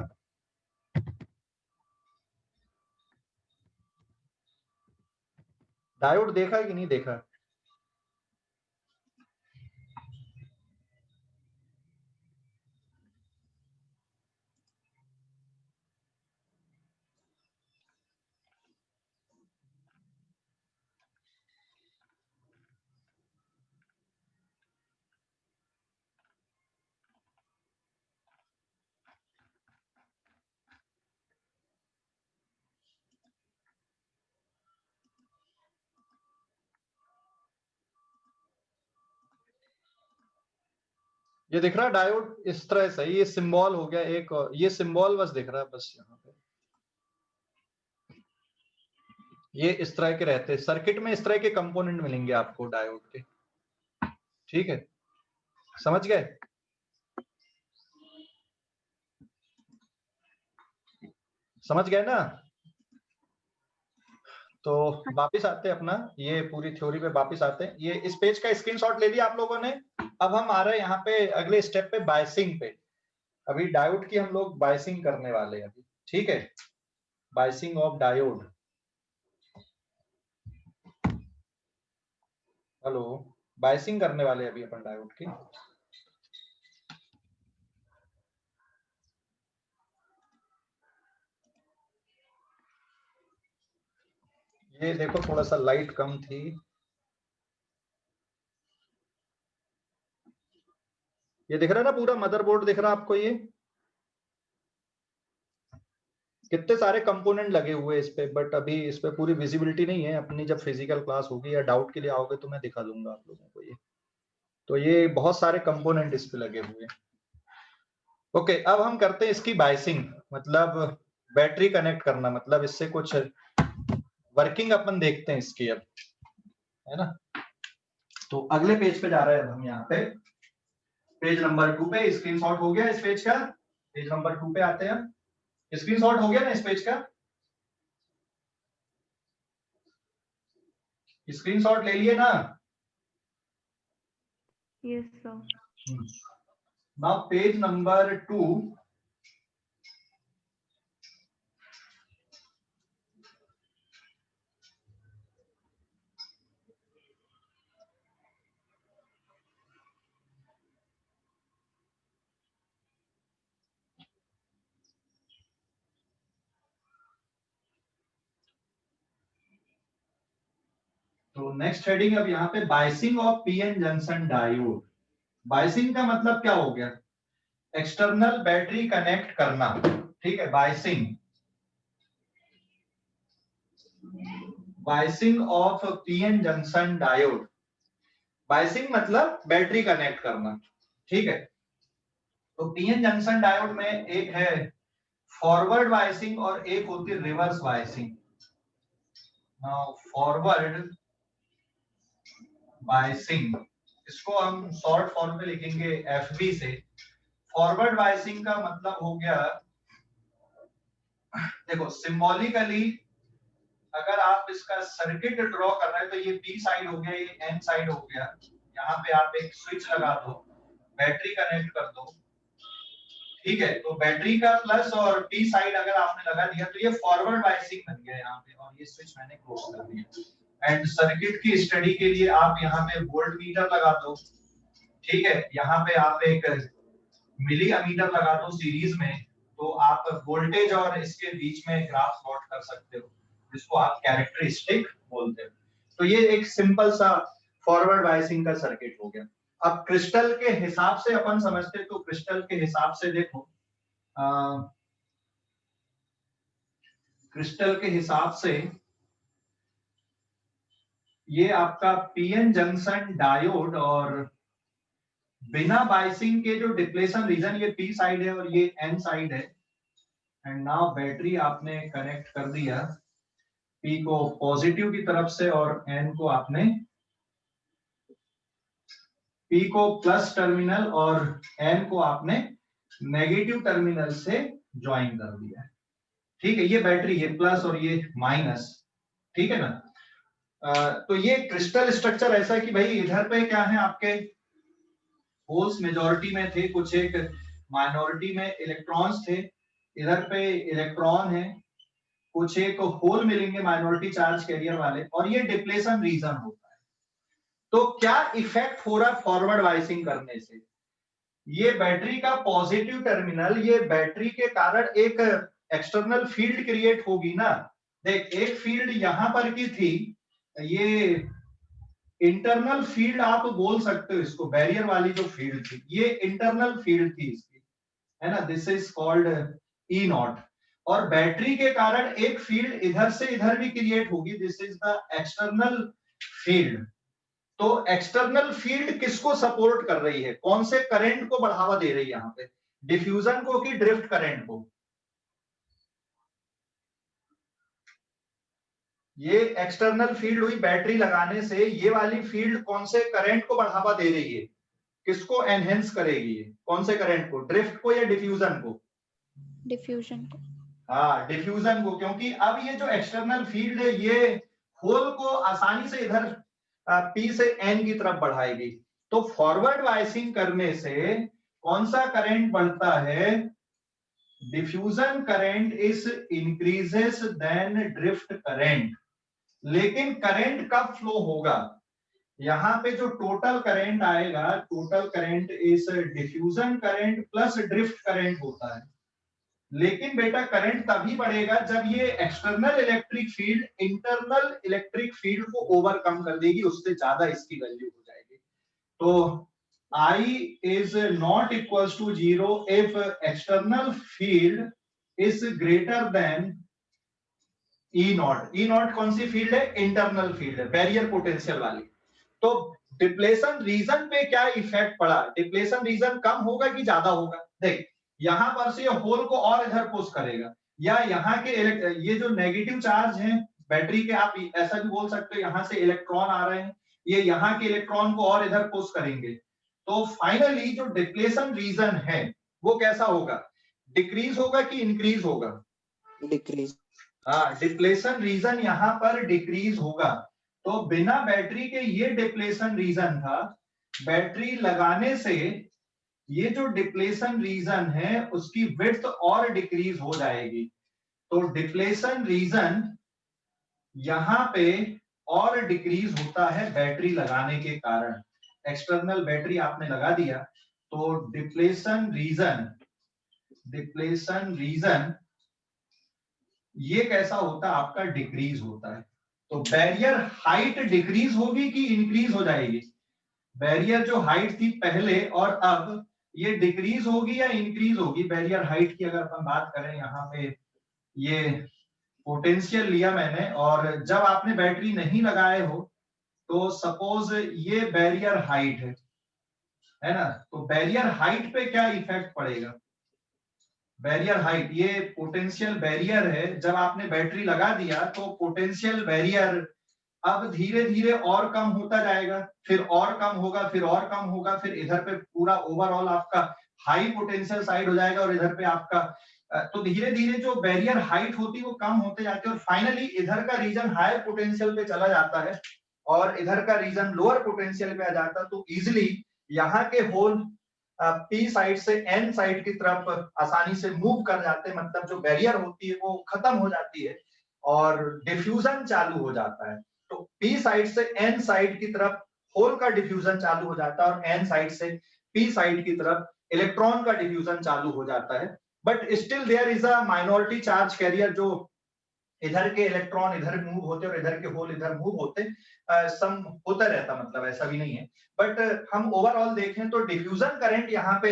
डायोड देखा है कि नहीं देखा? ये दिख रहा है डायोड इस तरह से, ये सिंबल हो गया एक, ये सिंबल बस दिख रहा है बस यहाँ पे। ये इस तरह के रहते हैं सर्किट में, इस तरह के कंपोनेंट मिलेंगे आपको डायोड के। ठीक है? समझ गए? समझ गए ना? तो वापिस आते हैं अपना ये पूरी थ्योरी पे वापिस आते हैं। ये इस पेज का स्क्रीनशॉट ले लिया आप लोगों ने। अब हम आ रहे हैं यहाँ पे अगले स्टेप पे, बायसिंग पे। अभी डायोड की हम लोग बायसिंग करने वाले हैं अभी। ठीक है? Biasing of diode. Hello, biasing करने वाले अभी अपन डायोड की। ये देखो थोड़ा सा लाइट कम थी। ये दिख रहा है ना, पूरा मदरबोर्ड दिख रहा है आपको? ये कितने सारे कंपोनेंट लगे हुए इस पे, बट अभी इस पे पूरी विजिबिलिटी नहीं है। अपनी जब फिजिकल क्लास होगी या डाउट के लिए आओगे तो मैं दिखा दूंगा आप लोगों को ये। तो ये बहुत सारे कंपोनेंट इस पे लगे हुए हैं। ओके, अब हम करते हैं इसकी बायसिंग, मतलब बैटरी कनेक्ट करना, मतलब इससे कुछ वर्किंग अपन देखते हैं इसकी अब, है ना? तो अगले पेज पे जा रहे हैं हम, यहाँ पे पेज नंबर 2 पे। स्क्रीनशॉट हो गया इस पेज का? पेज नंबर 2 पे आते हैं। स्क्रीनशॉट हो गया ना इस पेज का? स्क्रीनशॉट ले लिए ना?
Yes sir.
Now page number 2, next heading अब यहाँ पे biasing of PN junction diode. Biasing का मतलब क्या हो गया? एक्सटर्नल बैटरी कनेक्ट करना, ठीक है। Biasing of PN junction diode. Biasing मतलब बैटरी कनेक्ट करना, ठीक है। तो पीएन जंक्शन डायोड में एक है फॉरवर्ड बायसिंग और एक होती है reverse biasing. Now forward biasing, इसको हम शॉर्ट फॉर्म में लिखेंगे एफबी से। फॉरवर्ड बायसिंग का मतलब हो गया, देखो सिंबॉलिकली अगर आप इसका सर्किट ड्रॉ कर रहे हैं तो ये पी साइड हो गया, ये एन साइड हो गया। यहाँ पे आप एक स्विच लगा दो, बैटरी कनेक्ट कर दो, ठीक है। तो बैटरी का प्लस और पी साइड अगर आपने लगा दिया तो ये फॉरवर्ड बायसिंग बन गया यहाँ पे, और ये स्विच मैंने क्लोज कर दिया। एंड सर्किट की स्टडी के लिए आप यहाँ पे वोल्ट मीटर लगा दो, ठीक है। यहाँ पे आप एक मिली अमीटर लगा दो सीरीज में, तो आप वोल्टेज और इसके बीच में ग्राफ प्लॉट कर सकते हो, जिसको आप कैरेक्टरिस्टिक बोलते हो। तो ये एक सिंपल सा फॉरवर्ड बायसिंग का सर्किट हो गया। अब क्रिस्टल के हिसाब से अपन समझते, तो क्रिस्टल के हिसाब से देखो, क्रिस्टल के हिसाब से ये आपका पीएन जंक्शन डायोड, और बिना बायसिंग के जो डिप्लेशन रीजन, ये पी साइड है और ये एन साइड है। एंड नाउ बैटरी आपने कनेक्ट कर दिया, पी को पॉजिटिव की तरफ से और एन को आपने, पी को प्लस टर्मिनल और एन को आपने नेगेटिव टर्मिनल से ज्वाइन कर दिया, ठीक है। ये बैटरी, ये प्लस और ये माइनस, ठीक है ना। तो ये क्रिस्टल स्ट्रक्चर ऐसा है कि भाई इधर पे क्या है, आपके होल्स मेजॉरिटी में थे, कुछ एक माइनॉरिटी में इलेक्ट्रॉन्स थे, इधर पे इलेक्ट्रॉन है, कुछ एक होल मिलेंगे माइनॉरिटी चार्ज कैरियर वाले, और ये डिप्लेशन रीजन होता है। तो क्या इफेक्ट हो रहा फॉरवर्ड बायसिंग करने से? ये बैटरी का पॉजिटिव टर्मिनल, ये बैटरी के कारण एक एक्सटर्नल फील्ड क्रिएट होगी ना। देख, एक फील्ड यहां पर की थी, ये इंटरनल फील्ड आप बोल सकते हो इसको, बैरियर वाली जो फील्ड थी, ये इंटरनल फील्ड थी इसकी, है ना। This is called E not. और बैटरी के कारण एक फील्ड इधर से इधर भी क्रिएट होगी, this is the external field. तो एक्सटर्नल फील्ड किसको सपोर्ट कर रही है, कौन से करंट को बढ़ावा दे रही है यहाँ पे? डिफ्यूजन को कि ड्रिफ्ट करंट को? ये एक्सटर्नल फील्ड हुई बैटरी लगाने से, ये वाली फील्ड कौन से करंट को बढ़ावा दे रही है, किसको एनहेंस करेगी? कौन से करंट को, ड्रिफ्ट को या डिफ्यूजन को?
डिफ्यूजन को।
हाँ, डिफ्यूजन को, क्योंकि अब ये जो एक्सटर्नल फील्ड है ये होल को आसानी से इधर पी से एन की तरफ बढ़ाएगी। तो फॉरवर्ड बायसिंग करने से कौन सा करंट बढ़ता है? Diffusion current is increases then drift current. लेकिन करंट कब फ्लो होगा? यहाँ पे जो टोटल करंट आएगा, total current is diffusion current plus drift current होता है। लेकिन बेटा करंट तभी बढ़ेगा जब ये external electric field internal electric field को ओवरकम कर देगी, उससे ज्यादा इसकी वैल्यू हो जाएगी। तो I is not equals to 0 if external field is greater than E not. E not कौन सी फील्ड है? इंटरनल फील्ड है, बैरियर पोटेंशियल वाली। तो डिप्लेशन रीजन पे क्या इफेक्ट पड़ा? डिप्लेशन रीजन कम होगा कि ज्यादा होगा? देख, यहां पर से होल को और इधर पुश करेगा, या यहाँ के ये जो नेगेटिव चार्ज है बैटरी के, आप ऐसा भी बोल सकते हो, यहाँ से इलेक्ट्रॉन आ रहे हैं, ये यहाँ के इलेक्ट्रॉन को और इधर पुश करेंगे। तो फाइनली जो डिप्लेशन रीजन है वो कैसा होगा? डिक्रीज होगा कि इंक्रीज होगा?
डिक्रीज।
हाँ, डिप्लेशन रीजन यहाँ पर डिक्रीज होगा। तो बिना बैटरी के ये डिप्लेशन रीजन था, बैटरी लगाने से ये जो डिप्लेशन रीजन है उसकी विड्थ और डिक्रीज हो जाएगी। तो डिप्लेशन रीजन यहाँ पे और डिक्रीज होता है बैटरी लगाने के कारण। एक्सटर्नल बैटरी आपने लगा दिया तो डिप्लेशन रीजन ये कैसा होता है? आपका डिक्रीज होता है। तो बैरियर हाइट डिक्रीज होगी कि इंक्रीज हो जाएगी? बैरियर जो हाइट थी पहले और अब, ये डिक्रीज होगी या इंक्रीज होगी? बैरियर हाइट की अगर अपन बात करें, यहाँ पे ये पोटेंशियल लिया मैंने, और जब आपने बैटरी नहीं लगाए हो तो सपोज ये बैरियर हाइट है ना, तो बैरियर हाइट पे क्या इफेक्ट पड़ेगा? बैरियर हाइट, ये पोटेंशियल बैरियर है, जब आपने बैटरी लगा दिया तो पोटेंशियल बैरियर अब धीरे धीरे और कम होता जाएगा, फिर और कम होगा, फिर और कम होगा, फिर इधर पे पूरा ओवरऑल आपका हाई पोटेंशियल साइड हो जाएगा, और इधर पे आपका तो धीरे धीरे जो बैरियर हाइट होती है वो कम होते जाती है, और फाइनली इधर का रीजन हायर पोटेंशियल पे चला जाता है और इधर का रीजन लोअर पोटेंशियल पे आ जाता है। तो इजिली यहाँ के होल पी साइड से एन साइड की तरफ आसानी से मूव कर जाते हैं, मतलब जो बैरियर होती है वो खत्म हो जाती है और डिफ्यूजन चालू हो जाता है। तो पी साइड से एन साइड की तरफ होल का डिफ्यूजन चालू हो जाता है और एन साइड से पी साइड की तरफ इलेक्ट्रॉन का डिफ्यूजन चालू हो जाता है। But still there is a minority charge carrier, जो इधर के इलेक्ट्रॉन इधर मूव होते और इधर के होल इधर मूव होते, सम होता रहता, मतलब ऐसा भी नहीं है। बट हम ओवरऑल देखें तो डिफ्यूजन करंट यहाँ पे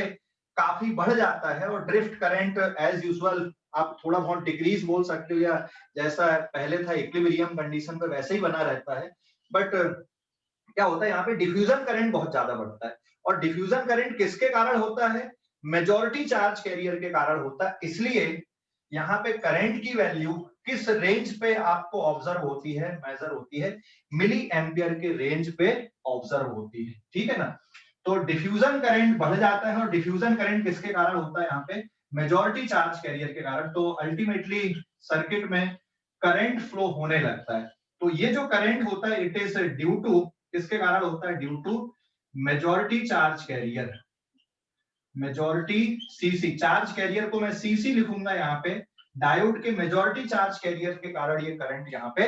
काफी बढ़ जाता है और ड्रिफ्ट करंट एज यूजुअल आप थोड़ा बहुत डिक्रीज बोल सकते हो, या जैसा पहले था इक्विलिब्रियम कंडीशन पे वैसे ही बना रहता है। बट क्या होता है यहाँ पे डिफ्यूजन करंट बहुत ज्यादा बढ़ता है, और डिफ्यूजन करंट किसके कारण होता है? मेजॉरिटी चार्ज कैरियर के कारण होता है। इसलिए यहाँ पे करंट की वैल्यू किस रेंज पे आपको ऑब्जर्व होती है, मेजर होती है? मिली एम्पियर के रेंज पे ऑब्जर्व होती है, ठीक है ना। तो डिफ्यूजन करंट बढ़ जाता है, और डिफ्यूजन करंट किसके कारण होता है? यहाँ पे मेजॉरिटी चार्ज कैरियर के कारण। तो अल्टीमेटली सर्किट में करंट फ्लो होने लगता है। तो ये जो करंट होता है इट इज ड्यू टू, किसके कारण होता है? Due to majority charge carrier, majority CC. Charge carrier को मैं सीसी लिखूंगा यहाँ पे, डायोड के मेजॉरिटी चार्ज कैरियर के कारण ये करंट यहाँ पे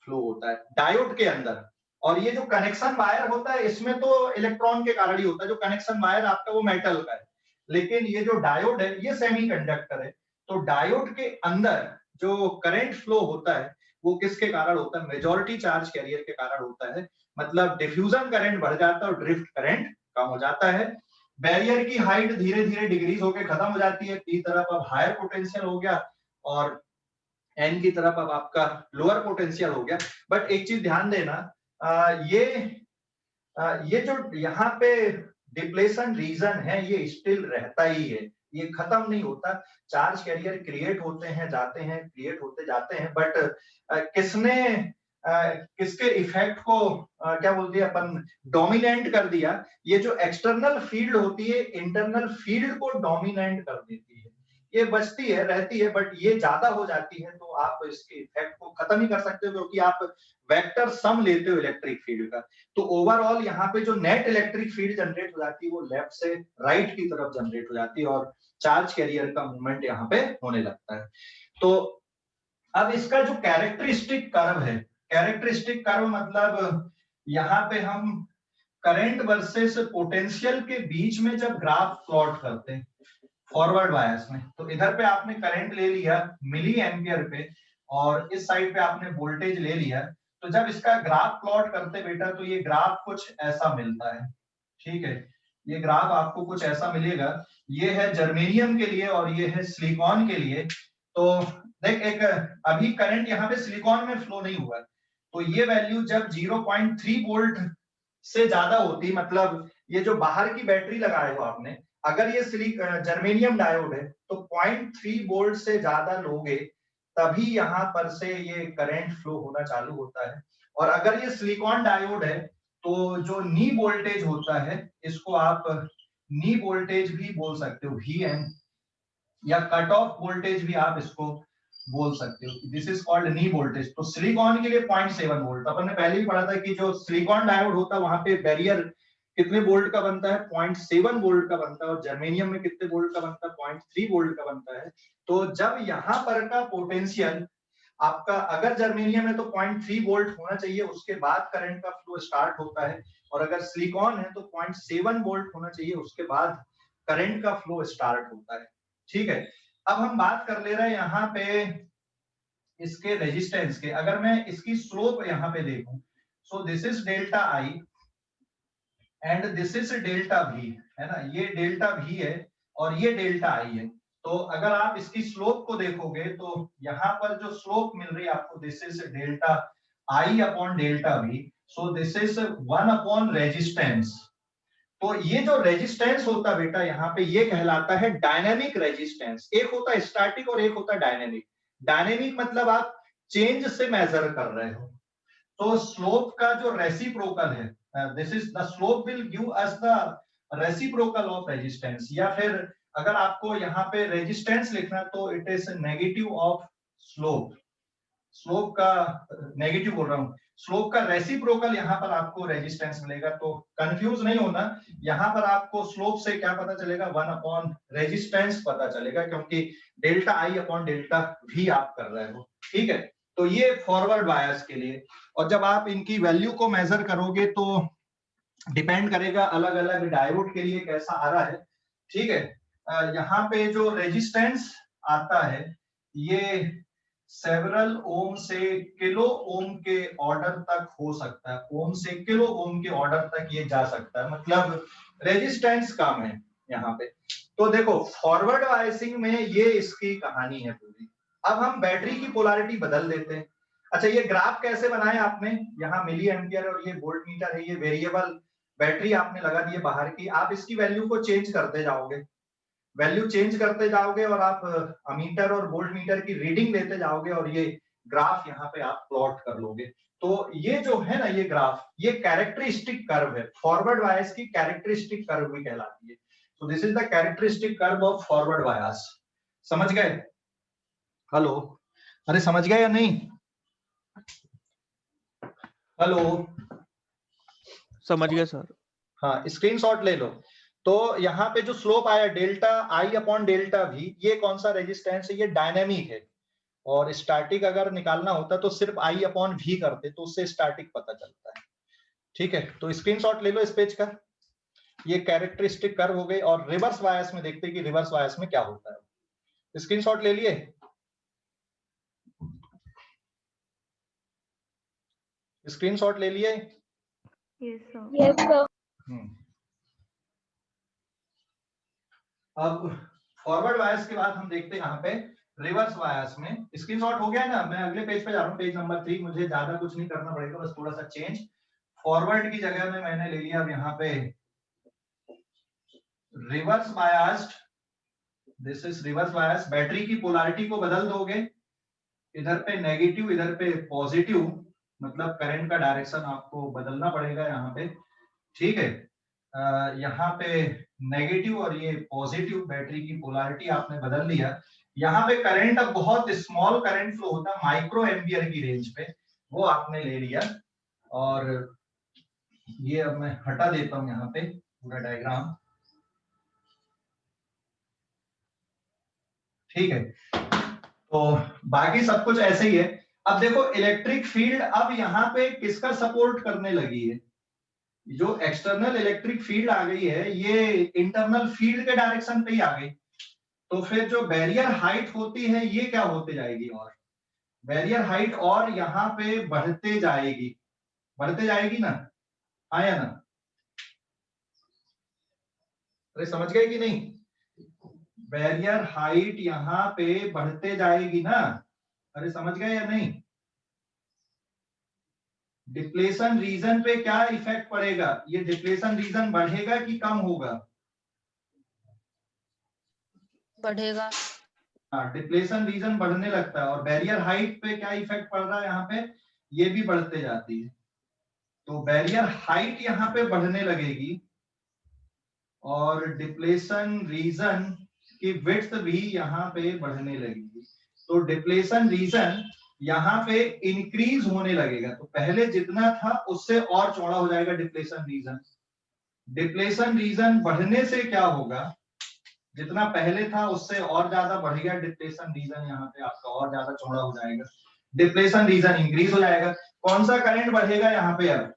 फ्लो होता है डायोड के अंदर। और ये जो कनेक्शन वायर होता है इसमें तो इलेक्ट्रॉन के कारण ही होता है, जो कनेक्शन वायर आपका वो मेटल का है, लेकिन ये जो डायोड है ये सेमीकंडक्टर है। तो डायोड के अंदर जो करंट फ्लो होता है वो किसके कारण होता है? मेजॉरिटी चार्ज कैरियर के कारण होता है। मतलब डिफ्यूजन करंट बढ़ जाता है और ड्रिफ्ट करंट कम हो जाता है। बैरियर की हाइट धीरे धीरे डिक्रीज होकर खत्म हो जाती है, पी तरफ अब हायर पोटेंशियल हो गया और एन की तरफ अब आपका लोअर पोटेंशियल हो गया। बट एक चीज ध्यान देना, ये जो यहाँ पे डिप्लेशन रीजन है ये स्टिल रहता ही है, ये खत्म नहीं होता। चार्ज कैरियर क्रिएट होते हैं, जाते हैं, क्रिएट होते जाते हैं, बट किसने किसके इफेक्ट को क्या बोलते हैं अपन, डोमिनेंट कर दिया? ये जो एक्सटर्नल फील्ड होती है इंटरनल फील्ड को डोमिनेंट कर देती है। ये बचती है, रहती है, बट ये ज्यादा हो जाती है तो आप इसके इफेक्ट को खत्म ही कर सकते हो, क्योंकि आप वेक्टर सम लेते हो इलेक्ट्रिक फील्ड का। तो ओवरऑल यहाँ पे जो नेट इलेक्ट्रिक फील्ड जनरेट हो जाती है वो लेफ्ट से राइट की तरफ जनरेट हो जाती है और चार्ज कैरियर का मूवमेंट यहाँ पे होने लगता है। तो अब इसका जो कैरेक्टरिस्टिक कर्व है, कैरेक्टरिस्टिक कर्व मतलब यहाँ पे हम करंट वर्सेस पोटेंशियल के बीच में जब ग्राफ प्लॉट करते हैं फॉरवर्ड बायस में, तो इधर पे आपने करंट ले लिया मिली एम्पियर पे और इस साइड पे आपने वोल्टेज ले लिया, तो जब इसका ग्राफ प्लॉट करते बेटा तो ये ग्राफ कुछ ऐसा मिलता है, ठीक है। ये ग्राफ आपको कुछ ऐसा मिलेगा, ये है जर्मेनियम के लिए और ये है सिलिकॉन के लिए। तो देख, एक अभी करंट यहाँ पे सिलिकॉन में फ्लो नहीं हुआ है, तो ये वैल्यू जब 0.3 वोल्ट से ज्यादा होती, मतलब ये जो बाहर की बैटरी लगाए हो आपने, अगर ये जर्मेनियम डायोड है तो 0.3 वोल्ट से ज्यादा लोगे तभी यहाँ पर से ये करंट फ्लो होना चालू होता है। और अगर ये सिलिकॉन डायोड है तो जो नी वोल्टेज होता है इसको आप नी वोल्टेज भी बोल सकते हो, Vn, या कट ऑफ वोल्टेज भी आप इसको बोल सकते हो। This is called knee voltage. तो सिलिकॉन के लिए 0.7 वोल्ट, अपन ने पहले ही पढ़ा था कि जो सिलिकॉन डायोड होता है वहां पे बैरियर कितने वोल्ट का बनता है? 0.7 वोल्ट का बनता है। और जर्मेनियम में कितने वोल्ट का बनता है? 0.3 वोल्ट का बनता है। तो जब यहाँ पर का पोटेंशियल आपका, अगर जर्मेनियम है तो 0.3 वोल्ट होना चाहिए, उसके बाद करंट का फ्लो स्टार्ट होता है, और अगर सिलिकॉन है तो 0.7 वोल्ट होना चाहिए, उसके बाद करंट का फ्लो स्टार्ट होता है, ठीक है। अब हम बात कर ले रहे हैं यहाँ पे इसके रेजिस्टेंस के, अगर मैं इसकी स्लोप यहाँ पे देखूं, so this is delta I and this is delta we, है ना, ये डेल्टा वी है और ये डेल्टा आई है। तो अगर आप इसकी स्लोप को देखोगे तो यहाँ पर जो स्लोप मिल रही है आपको, this is delta I upon delta we, so this is 1 upon resistance. तो ये जो रेजिस्टेंस होता बेटा यहाँ पे, ये कहलाता है डायनेमिक रेजिस्टेंस। एक होता है स्टैटिक और एक होता है डायनेमिक। डायनेमिक मतलब आप चेंज से मेजर कर रहे हो। तो स्लोप का जो रेसिप्रोकल है, this is the slope will give us the reciprocal of resistance, या फिर अगर आपको यहाँ पे रेजिस्टेंस लिखना तो it is negative of slope. Slope का नेगेटिव बोल रहा हूँ, स्लोप का रेसिप्रोकल यहाँ पर आपको रेजिस्टेंस मिलेगा। तो कंफ्यूज नहीं होना, यहाँ पर आपको स्लोप से क्या पता चलेगा, 1 अपॉन रेजिस्टेंस पता चलेगा, क्योंकि delta I upon delta we आप कर रहे हो। ठीक है, तो ये फॉरवर्ड बायस के लिए। और जब आप इनकी वैल्यू को मेजर करोगे तो डिपेंड करेगा अलग अलग डायोड के लिए कैसा आ रहा है। ठीक है, यहाँ पे जो रेजिस्टेंस आता है ये सेवरल ओम से किलो ओम के ऑर्डर तक हो सकता है, ओम से किलो ओम के ऑर्डर तक ये जा सकता है, मतलब रेजिस्टेंस कम है यहाँ पे। तो देखो फॉरवर्ड बायसिंग में ये इसकी कहानी है पूरी। अब हम बैटरी की पोलैरिटी बदल देते हैं। अच्छा, ये ग्राफ कैसे बनाए आपने, यहाँ मिली एम्पियर और ये वोल्ट मीटर है, ये वेरिएबल बैटरी आपने लगा दी है बाहर की। आप इसकी वैल्यू को चेंज करते जाओगे, वैल्यू चेंज करते जाओगे और आप अमीटर और वोल्ट मीटर की रीडिंग लेते जाओगे और ये ग्राफ यहाँ पे आप प्लॉट कर लोगे। तो ये जो है ना, ये ग्राफ, ये कैरेक्टरिस्टिक कर्व है, फॉरवर्ड बायस की कैरेक्टरिस्टिक कर्व भी कहलाती है। So this is the characteristic curve of forward bias. समझ गए? हेलो, अरे समझ गए या नहीं? हेलो,
समझ गया सर।
हाँ, स्क्रीनशॉट ले लो। तो यहाँ पे जो स्लोप आया delta I upon delta we, ये कौन सा रेजिस्टेंस है, ये डायनेमिक है। और स्टैटिक अगर निकालना होता तो सिर्फ आई अपॉन वी करते, तो उससे स्टैटिक पता चलता है। ठीक है, तो स्क्रीनशॉट ले लो इस पेज का। ये कैरेक्टरिस्टिक कर्व हो गई। और रिवर्स बायस में देखते हैं कि रिवर्स बायस में क्या होता है। स्क्रीनशॉट ले लिए? स्क्रीनशॉट ले लिए?
Yes, sir.
अब फॉरवर्ड बायस के बाद हम देखते हैं यहाँ पे रिवर्स बायस में। स्क्रीनशॉट हो गया ना? मैं अगले पेज पे जा रहा हूँ, पेज नंबर 3। मुझे ज्यादा कुछ नहीं करना पड़ेगा, बस थोड़ा सा चेंज। फॉरवर्ड की जगह में मैंने ले लिया अब यहाँ पे reverse biased. This is reverse bias. Battery की पोलैरिटी को बदल दोगे, इधर पे नेगेटिव इधर पे पॉजिटिव, मतलब करंट का डायरेक्शन आपको बदलना पड़ेगा यहाँ पे। ठीक है, यहाँ पे नेगेटिव और ये पॉजिटिव बैटरी की पोलैरिटी आपने बदल लिया। यहाँ पे करंट अब बहुत स्मॉल करंट फ्लो होता है, माइक्रो एम्पियर की रेंज पे, वो आपने ले लिया। और ये अब मैं हटा देता हूं यहाँ पे पूरा डायग्राम। ठीक है, तो बाकी सब कुछ ऐसे ही है। अब देखो इलेक्ट्रिक फील्ड अब यहाँ पे किसका सपोर्ट करने लगी है, जो एक्सटर्नल इलेक्ट्रिक फील्ड आ गई है ये इंटरनल फील्ड के डायरेक्शन पे ही आ गई। तो फिर जो बैरियर हाइट होती है ये क्या होते जाएगी, और बैरियर हाइट और यहाँ पे बढ़ते जाएगी, बढ़ते जाएगी ना, आया ना? अरे समझ गए कि नहीं? बैरियर हाइट यहाँ पे बढ़ते जाएगी ना, अरे समझ गए या नहीं? डिप्लेशन रीजन पे क्या इफेक्ट पड़ेगा, ये डिप्लेशन रीजन बढ़ेगा कि कम होगा?
बढ़ेगा।
हाँ, डिप्लेशन रीजन बढ़ने लगता है। और बैरियर हाइट पे क्या इफेक्ट पड़ रहा है यहाँ पे, ये भी बढ़ते जाती है। तो बैरियर हाइट यहाँ पे बढ़ने लगेगी और डिप्लेशन रीजन की विड्थ भी यहाँ पे बढ़ने लगेगी। तो डिप्लेशन रीजन यहाँ पे इंक्रीज होने लगेगा। तो पहले जितना था उससे और चौड़ा हो जाएगा डिप्लेशन रीजन। डिप्लेशन रीजन बढ़ने से क्या होगा, जितना पहले था उससे और ज्यादा बढ़ गया डिप्लेशन रीजन, यहाँ पे आपका और ज्यादा चौड़ा हो जाएगा। डिप्लेशन रीजन इंक्रीज हो जाएगा। कौन सा करंट बढ़ेगा यहाँ पे, अब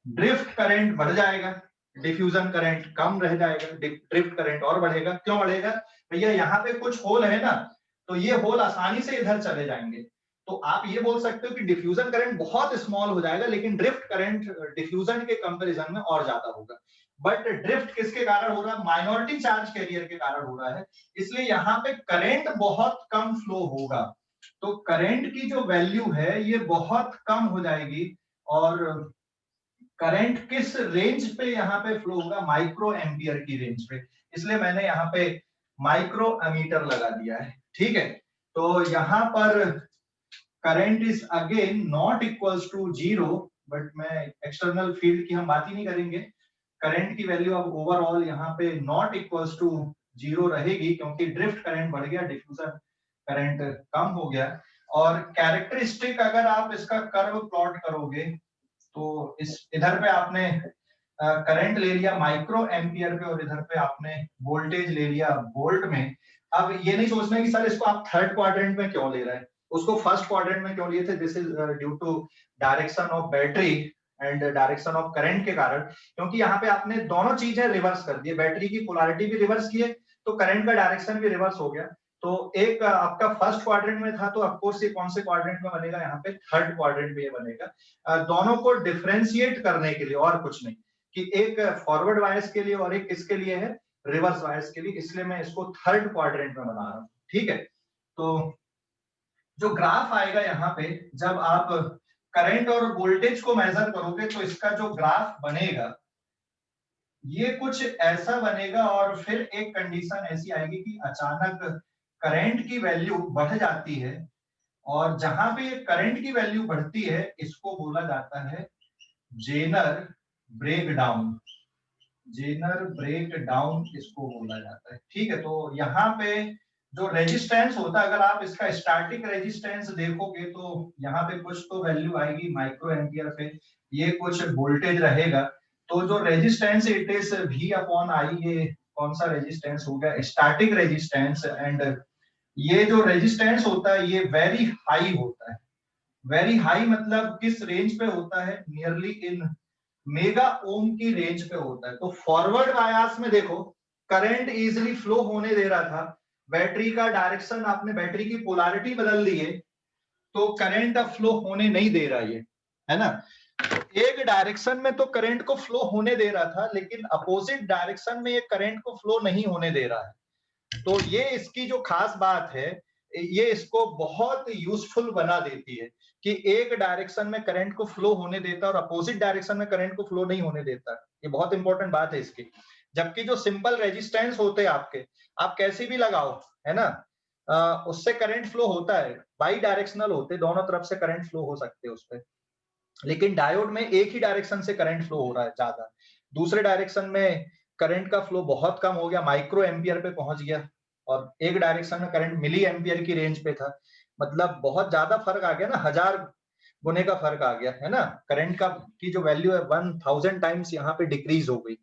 ड्रिफ्ट करंट बढ़ जाएगा, डिफ्यूजन करंट कम रह जाएगा, ड्रिफ्ट करंट और बढ़ेगा। क्यों बढ़ेगा भैया, यहाँ पे कुछ होल है ना, तो ये होल आसानी से इधर चले जाएंगे। तो आप ये बोल सकते हो कि डिफ्यूजन करंट बहुत स्मॉल हो जाएगा, लेकिन ड्रिफ्ट करंट डिफ्यूजन के कंपैरिजन में और ज्यादा होगा। बट ड्रिफ्ट किसके कारण हो रहा है? माइनॉरिटी चार्ज कैरियर के कारण हो रहा है, इसलिए यहाँ पे करंट बहुत कम फ्लो होगा। तो करंट की जो वैल्यू है ये बहुत कम हो जाएगी, और करंट किस रेंज पे यहाँ पे फ्लो होगा? माइक्रो एम्पियर की रेंज पे, इसलिए मैंने यहाँ पे माइक्रो एमीटर लगा दिया है। ठीक है, तो यहाँ पर current is again not equals to zero, but मैं एक्सटर्नल फील्ड की हम बात ही नहीं करेंगे। करंट की वैल्यू अब ओवरऑल यहाँ पे नॉट इक्वल्स टू जीरो रहेगी, क्योंकि ड्रिफ्ट करंट बढ़ गया, डिफ्यूजन करंट कम हो गया। और कैरेक्टरिस्टिक अगर आप इसका कर्व प्लॉट करोगे तो इस इधर पे आपने करंट ले लिया माइक्रो एम्पियर पे, और इधर पे आपने वोल्टेज ले लिया वोल्ट में। अब ये नहीं सोचना कि सर इसको आप थर्ड क्वाड्रेंट में क्यों ले रहे हैं, उसको फर्स्ट क्वाड्रेंट में क्यों लिए थे? This is due to direction of battery and direction of current के कारण, क्योंकि यहाँ पे आपने दोनों चीजें रिवर्स कर दी, बैटरी की पोलैरिटी भी रिवर्स की है, तो करंट का डायरेक्शन भी रिवर्स हो गया। तो एक आपका फर्स्ट क्वाड्रेंट में था, तो ऑफकोर्स ये कौन से क्वाड्रेंट में बनेगा? यहाँ पे थर्ड क्वाड्रेंट में ये बनेगा। दोनों को डिफरेंशिएट करने के लिए, और कुछ नहीं, कि एक फॉरवर्ड वायर्स के लिए और एक किसके लिए है? रिवर्स वायर्स के लिए, इसलिए मैं इसको थर्ड क्वाड्रेंट में बना रहा हूँ। ठीक है, तो जो ग्राफ आएगा यहाँ पे, जब आप करंट और वोल्टेज को मेजर करोगे तो इसका जो ग्राफ बनेगा ये कुछ ऐसा बनेगा, और फिर एक कंडीशन ऐसी आएगी कि अचानक करंट की वैल्यू बढ़ जाती है, और जहां पे करंट की वैल्यू बढ़ती है इसको बोला जाता है जेनर ब्रेकडाउन। जेनर ब्रेकडाउन इसको बोला जाता है। ठीक है, तो यहाँ पे जो रेजिस्टेंस होता है, अगर आप इसका स्टैटिक रेजिस्टेंस देखोगे तो यहाँ पे कुछ तो वैल्यू आएगी माइक्रो एम्पियर पे, ये कुछ वोल्टेज रहेगा। तो जो resistance it is V upon I, ये कौन सा रेजिस्टेंस हो गया? Static resistance. एंड ये जो रेजिस्टेंस होता है ये वेरी हाई होता है। वेरी हाई मतलब किस रेंज पे होता है? नियरली इन मेगा ओम की रेंज पे होता है। तो फॉरवर्ड बायस में देखो करंट इजीली फ्लो होने दे रहा था, बैटरी का डायरेक्शन, आपने बैटरी की पोलैरिटी बदल दी है, तो करंट अब फ्लो होने नहीं दे रहा है ना। एक डायरेक्शन में तो करंट को फ्लो होने दे रहा था, लेकिन अपोजिट डायरेक्शन में ये करंट को फ्लो नहीं होने दे रहा है। तो ये इसकी जो खास बात है, ये इसको बहुत यूजफुल बना देती है कि एक डायरेक्शन में करंट को फ्लो होने देता है और अपोजिट डायरेक्शन में करंट को फ्लो नहीं होने देता। ये बहुत इंपॉर्टेंट बात है इसकी। जबकि जो सिंपल रेजिस्टेंस होते हैं आपके, आप कैसे भी लगाओ, है ना, उससे करंट फ्लो होता है, बाई डायरेक्शनल होते, दोनों तरफ से करंट फ्लो हो सकते हैं उस पर। लेकिन डायोड में एक ही डायरेक्शन से करंट फ्लो हो रहा है ज्यादा, दूसरे डायरेक्शन में करंट का फ्लो बहुत कम हो गया, माइक्रो एम्पियर पे पहुंच गया, और एक डायरेक्शन में करंट मिली एम्पियर की रेंज पे था। मतलब बहुत ज्यादा फर्क आ गया ना, 1000 गुने का फर्क आ गया, है ना। करंट का की जो वैल्यू है 1000 टाइम्स यहाँ पे डिक्रीज हो गई।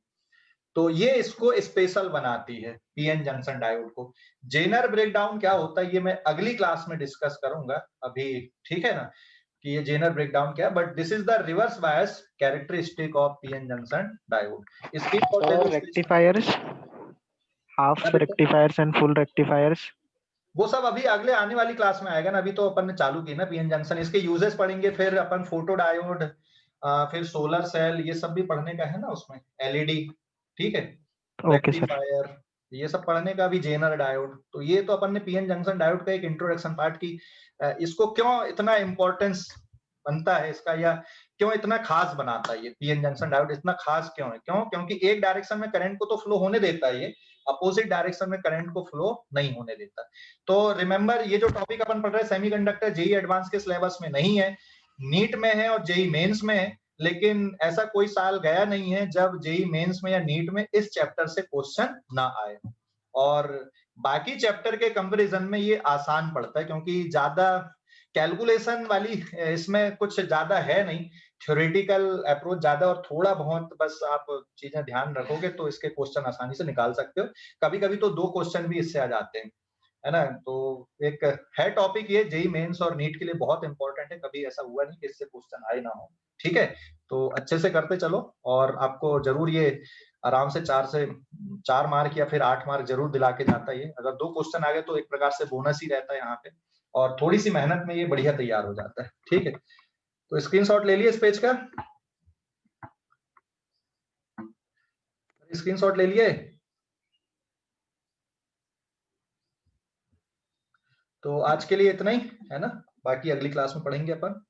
तो ये इसको स्पेशल बनाती है पीएन जंक्शन डायोड को। जेनर ब्रेकडाउन क्या होता है ये मैं अगली क्लास में डिस्कस करूंगा अभी, ठीक है ना, कि ये जेनर ब्रेकडाउन क्या है। But this is the reverse bias characteristic of PN junction diode. इसकी
rectifiers, half rectifiers and full rectifiers,
वो सब अभी अगले आने वाली क्लास में आएगा ना। अभी तो अपन ने चालू की ना पीएन जंक्शन, इसके यूजेस पढ़ेंगे, फिर अपन फोटो डायोड, फिर सोलर सेल, ये सब भी पढ़ने का है ना उसमें, एलईडी, ठीक है, रेक्टिफायर, ये सब पढ़ने का भी, जेनर डायोड। तो ये तो अपन ने पीएन जंक्शन डायोड का एक इंट्रोडक्शन पार्ट की। इसको क्यों इतना इंपॉर्टेंस बनता है इसका, या क्यों इतना खास बनाता है ये पीएन जंक्शन डायोड, इतना खास क्यों है? क्यों? क्योंकि एक डायरेक्शन में करंट को तो फ्लो होने देता है, ये अपोजिट डायरेक्शन में करंट को फ्लो नहीं होने देता। तो रिमेंबर, ये जो टॉपिक अपन पढ़ रहे हैं सेमीकंडक्टर, जेई एडवांस के सिलेबस में नहीं है, नीट में है और जेई मेंस में है। लेकिन ऐसा कोई साल गया नहीं है जब जेई मेंस में या नीट में इस चैप्टर से क्वेश्चन ना आए। और बाकी चैप्टर के कंपैरिजन में ये आसान पड़ता है, क्योंकि ज्यादा कैलकुलेशन वाली इसमें कुछ ज्यादा है नहीं, थ्योरेटिकल अप्रोच ज्यादा, और थोड़ा बहुत बस आप चीजें ध्यान रखोगे तो इसके क्वेश्चन आसानी से निकाल सकते हो। कभी कभी तो 2 क्वेश्चन भी इससे आ जाते हैं, है ना। तो एक है टॉपिक ये जेई मेंस और नीट के लिए बहुत इंपॉर्टेंट है, कभी ऐसा हुआ नहीं कि इससे क्वेश्चन आए ना हो। ठीक है, तो अच्छे से करते चलो और आपको जरूर ये आराम से 4 मार्क या फिर 8 मार्क जरूर दिला के जाता है ये। अगर 2 क्वेश्चन आ गए तो एक प्रकार से बोनस ही रहता है यहाँ पे, और थोड़ी सी मेहनत में ये बढ़िया तैयार हो जाता है। ठीक है, तो स्क्रीनशॉट ले लिए इस पेज का, स्क्रीनशॉट ले लिए। तो आज के लिए इतना ही है ना, बाकी अगली क्लास में पढ़ेंगे अपन।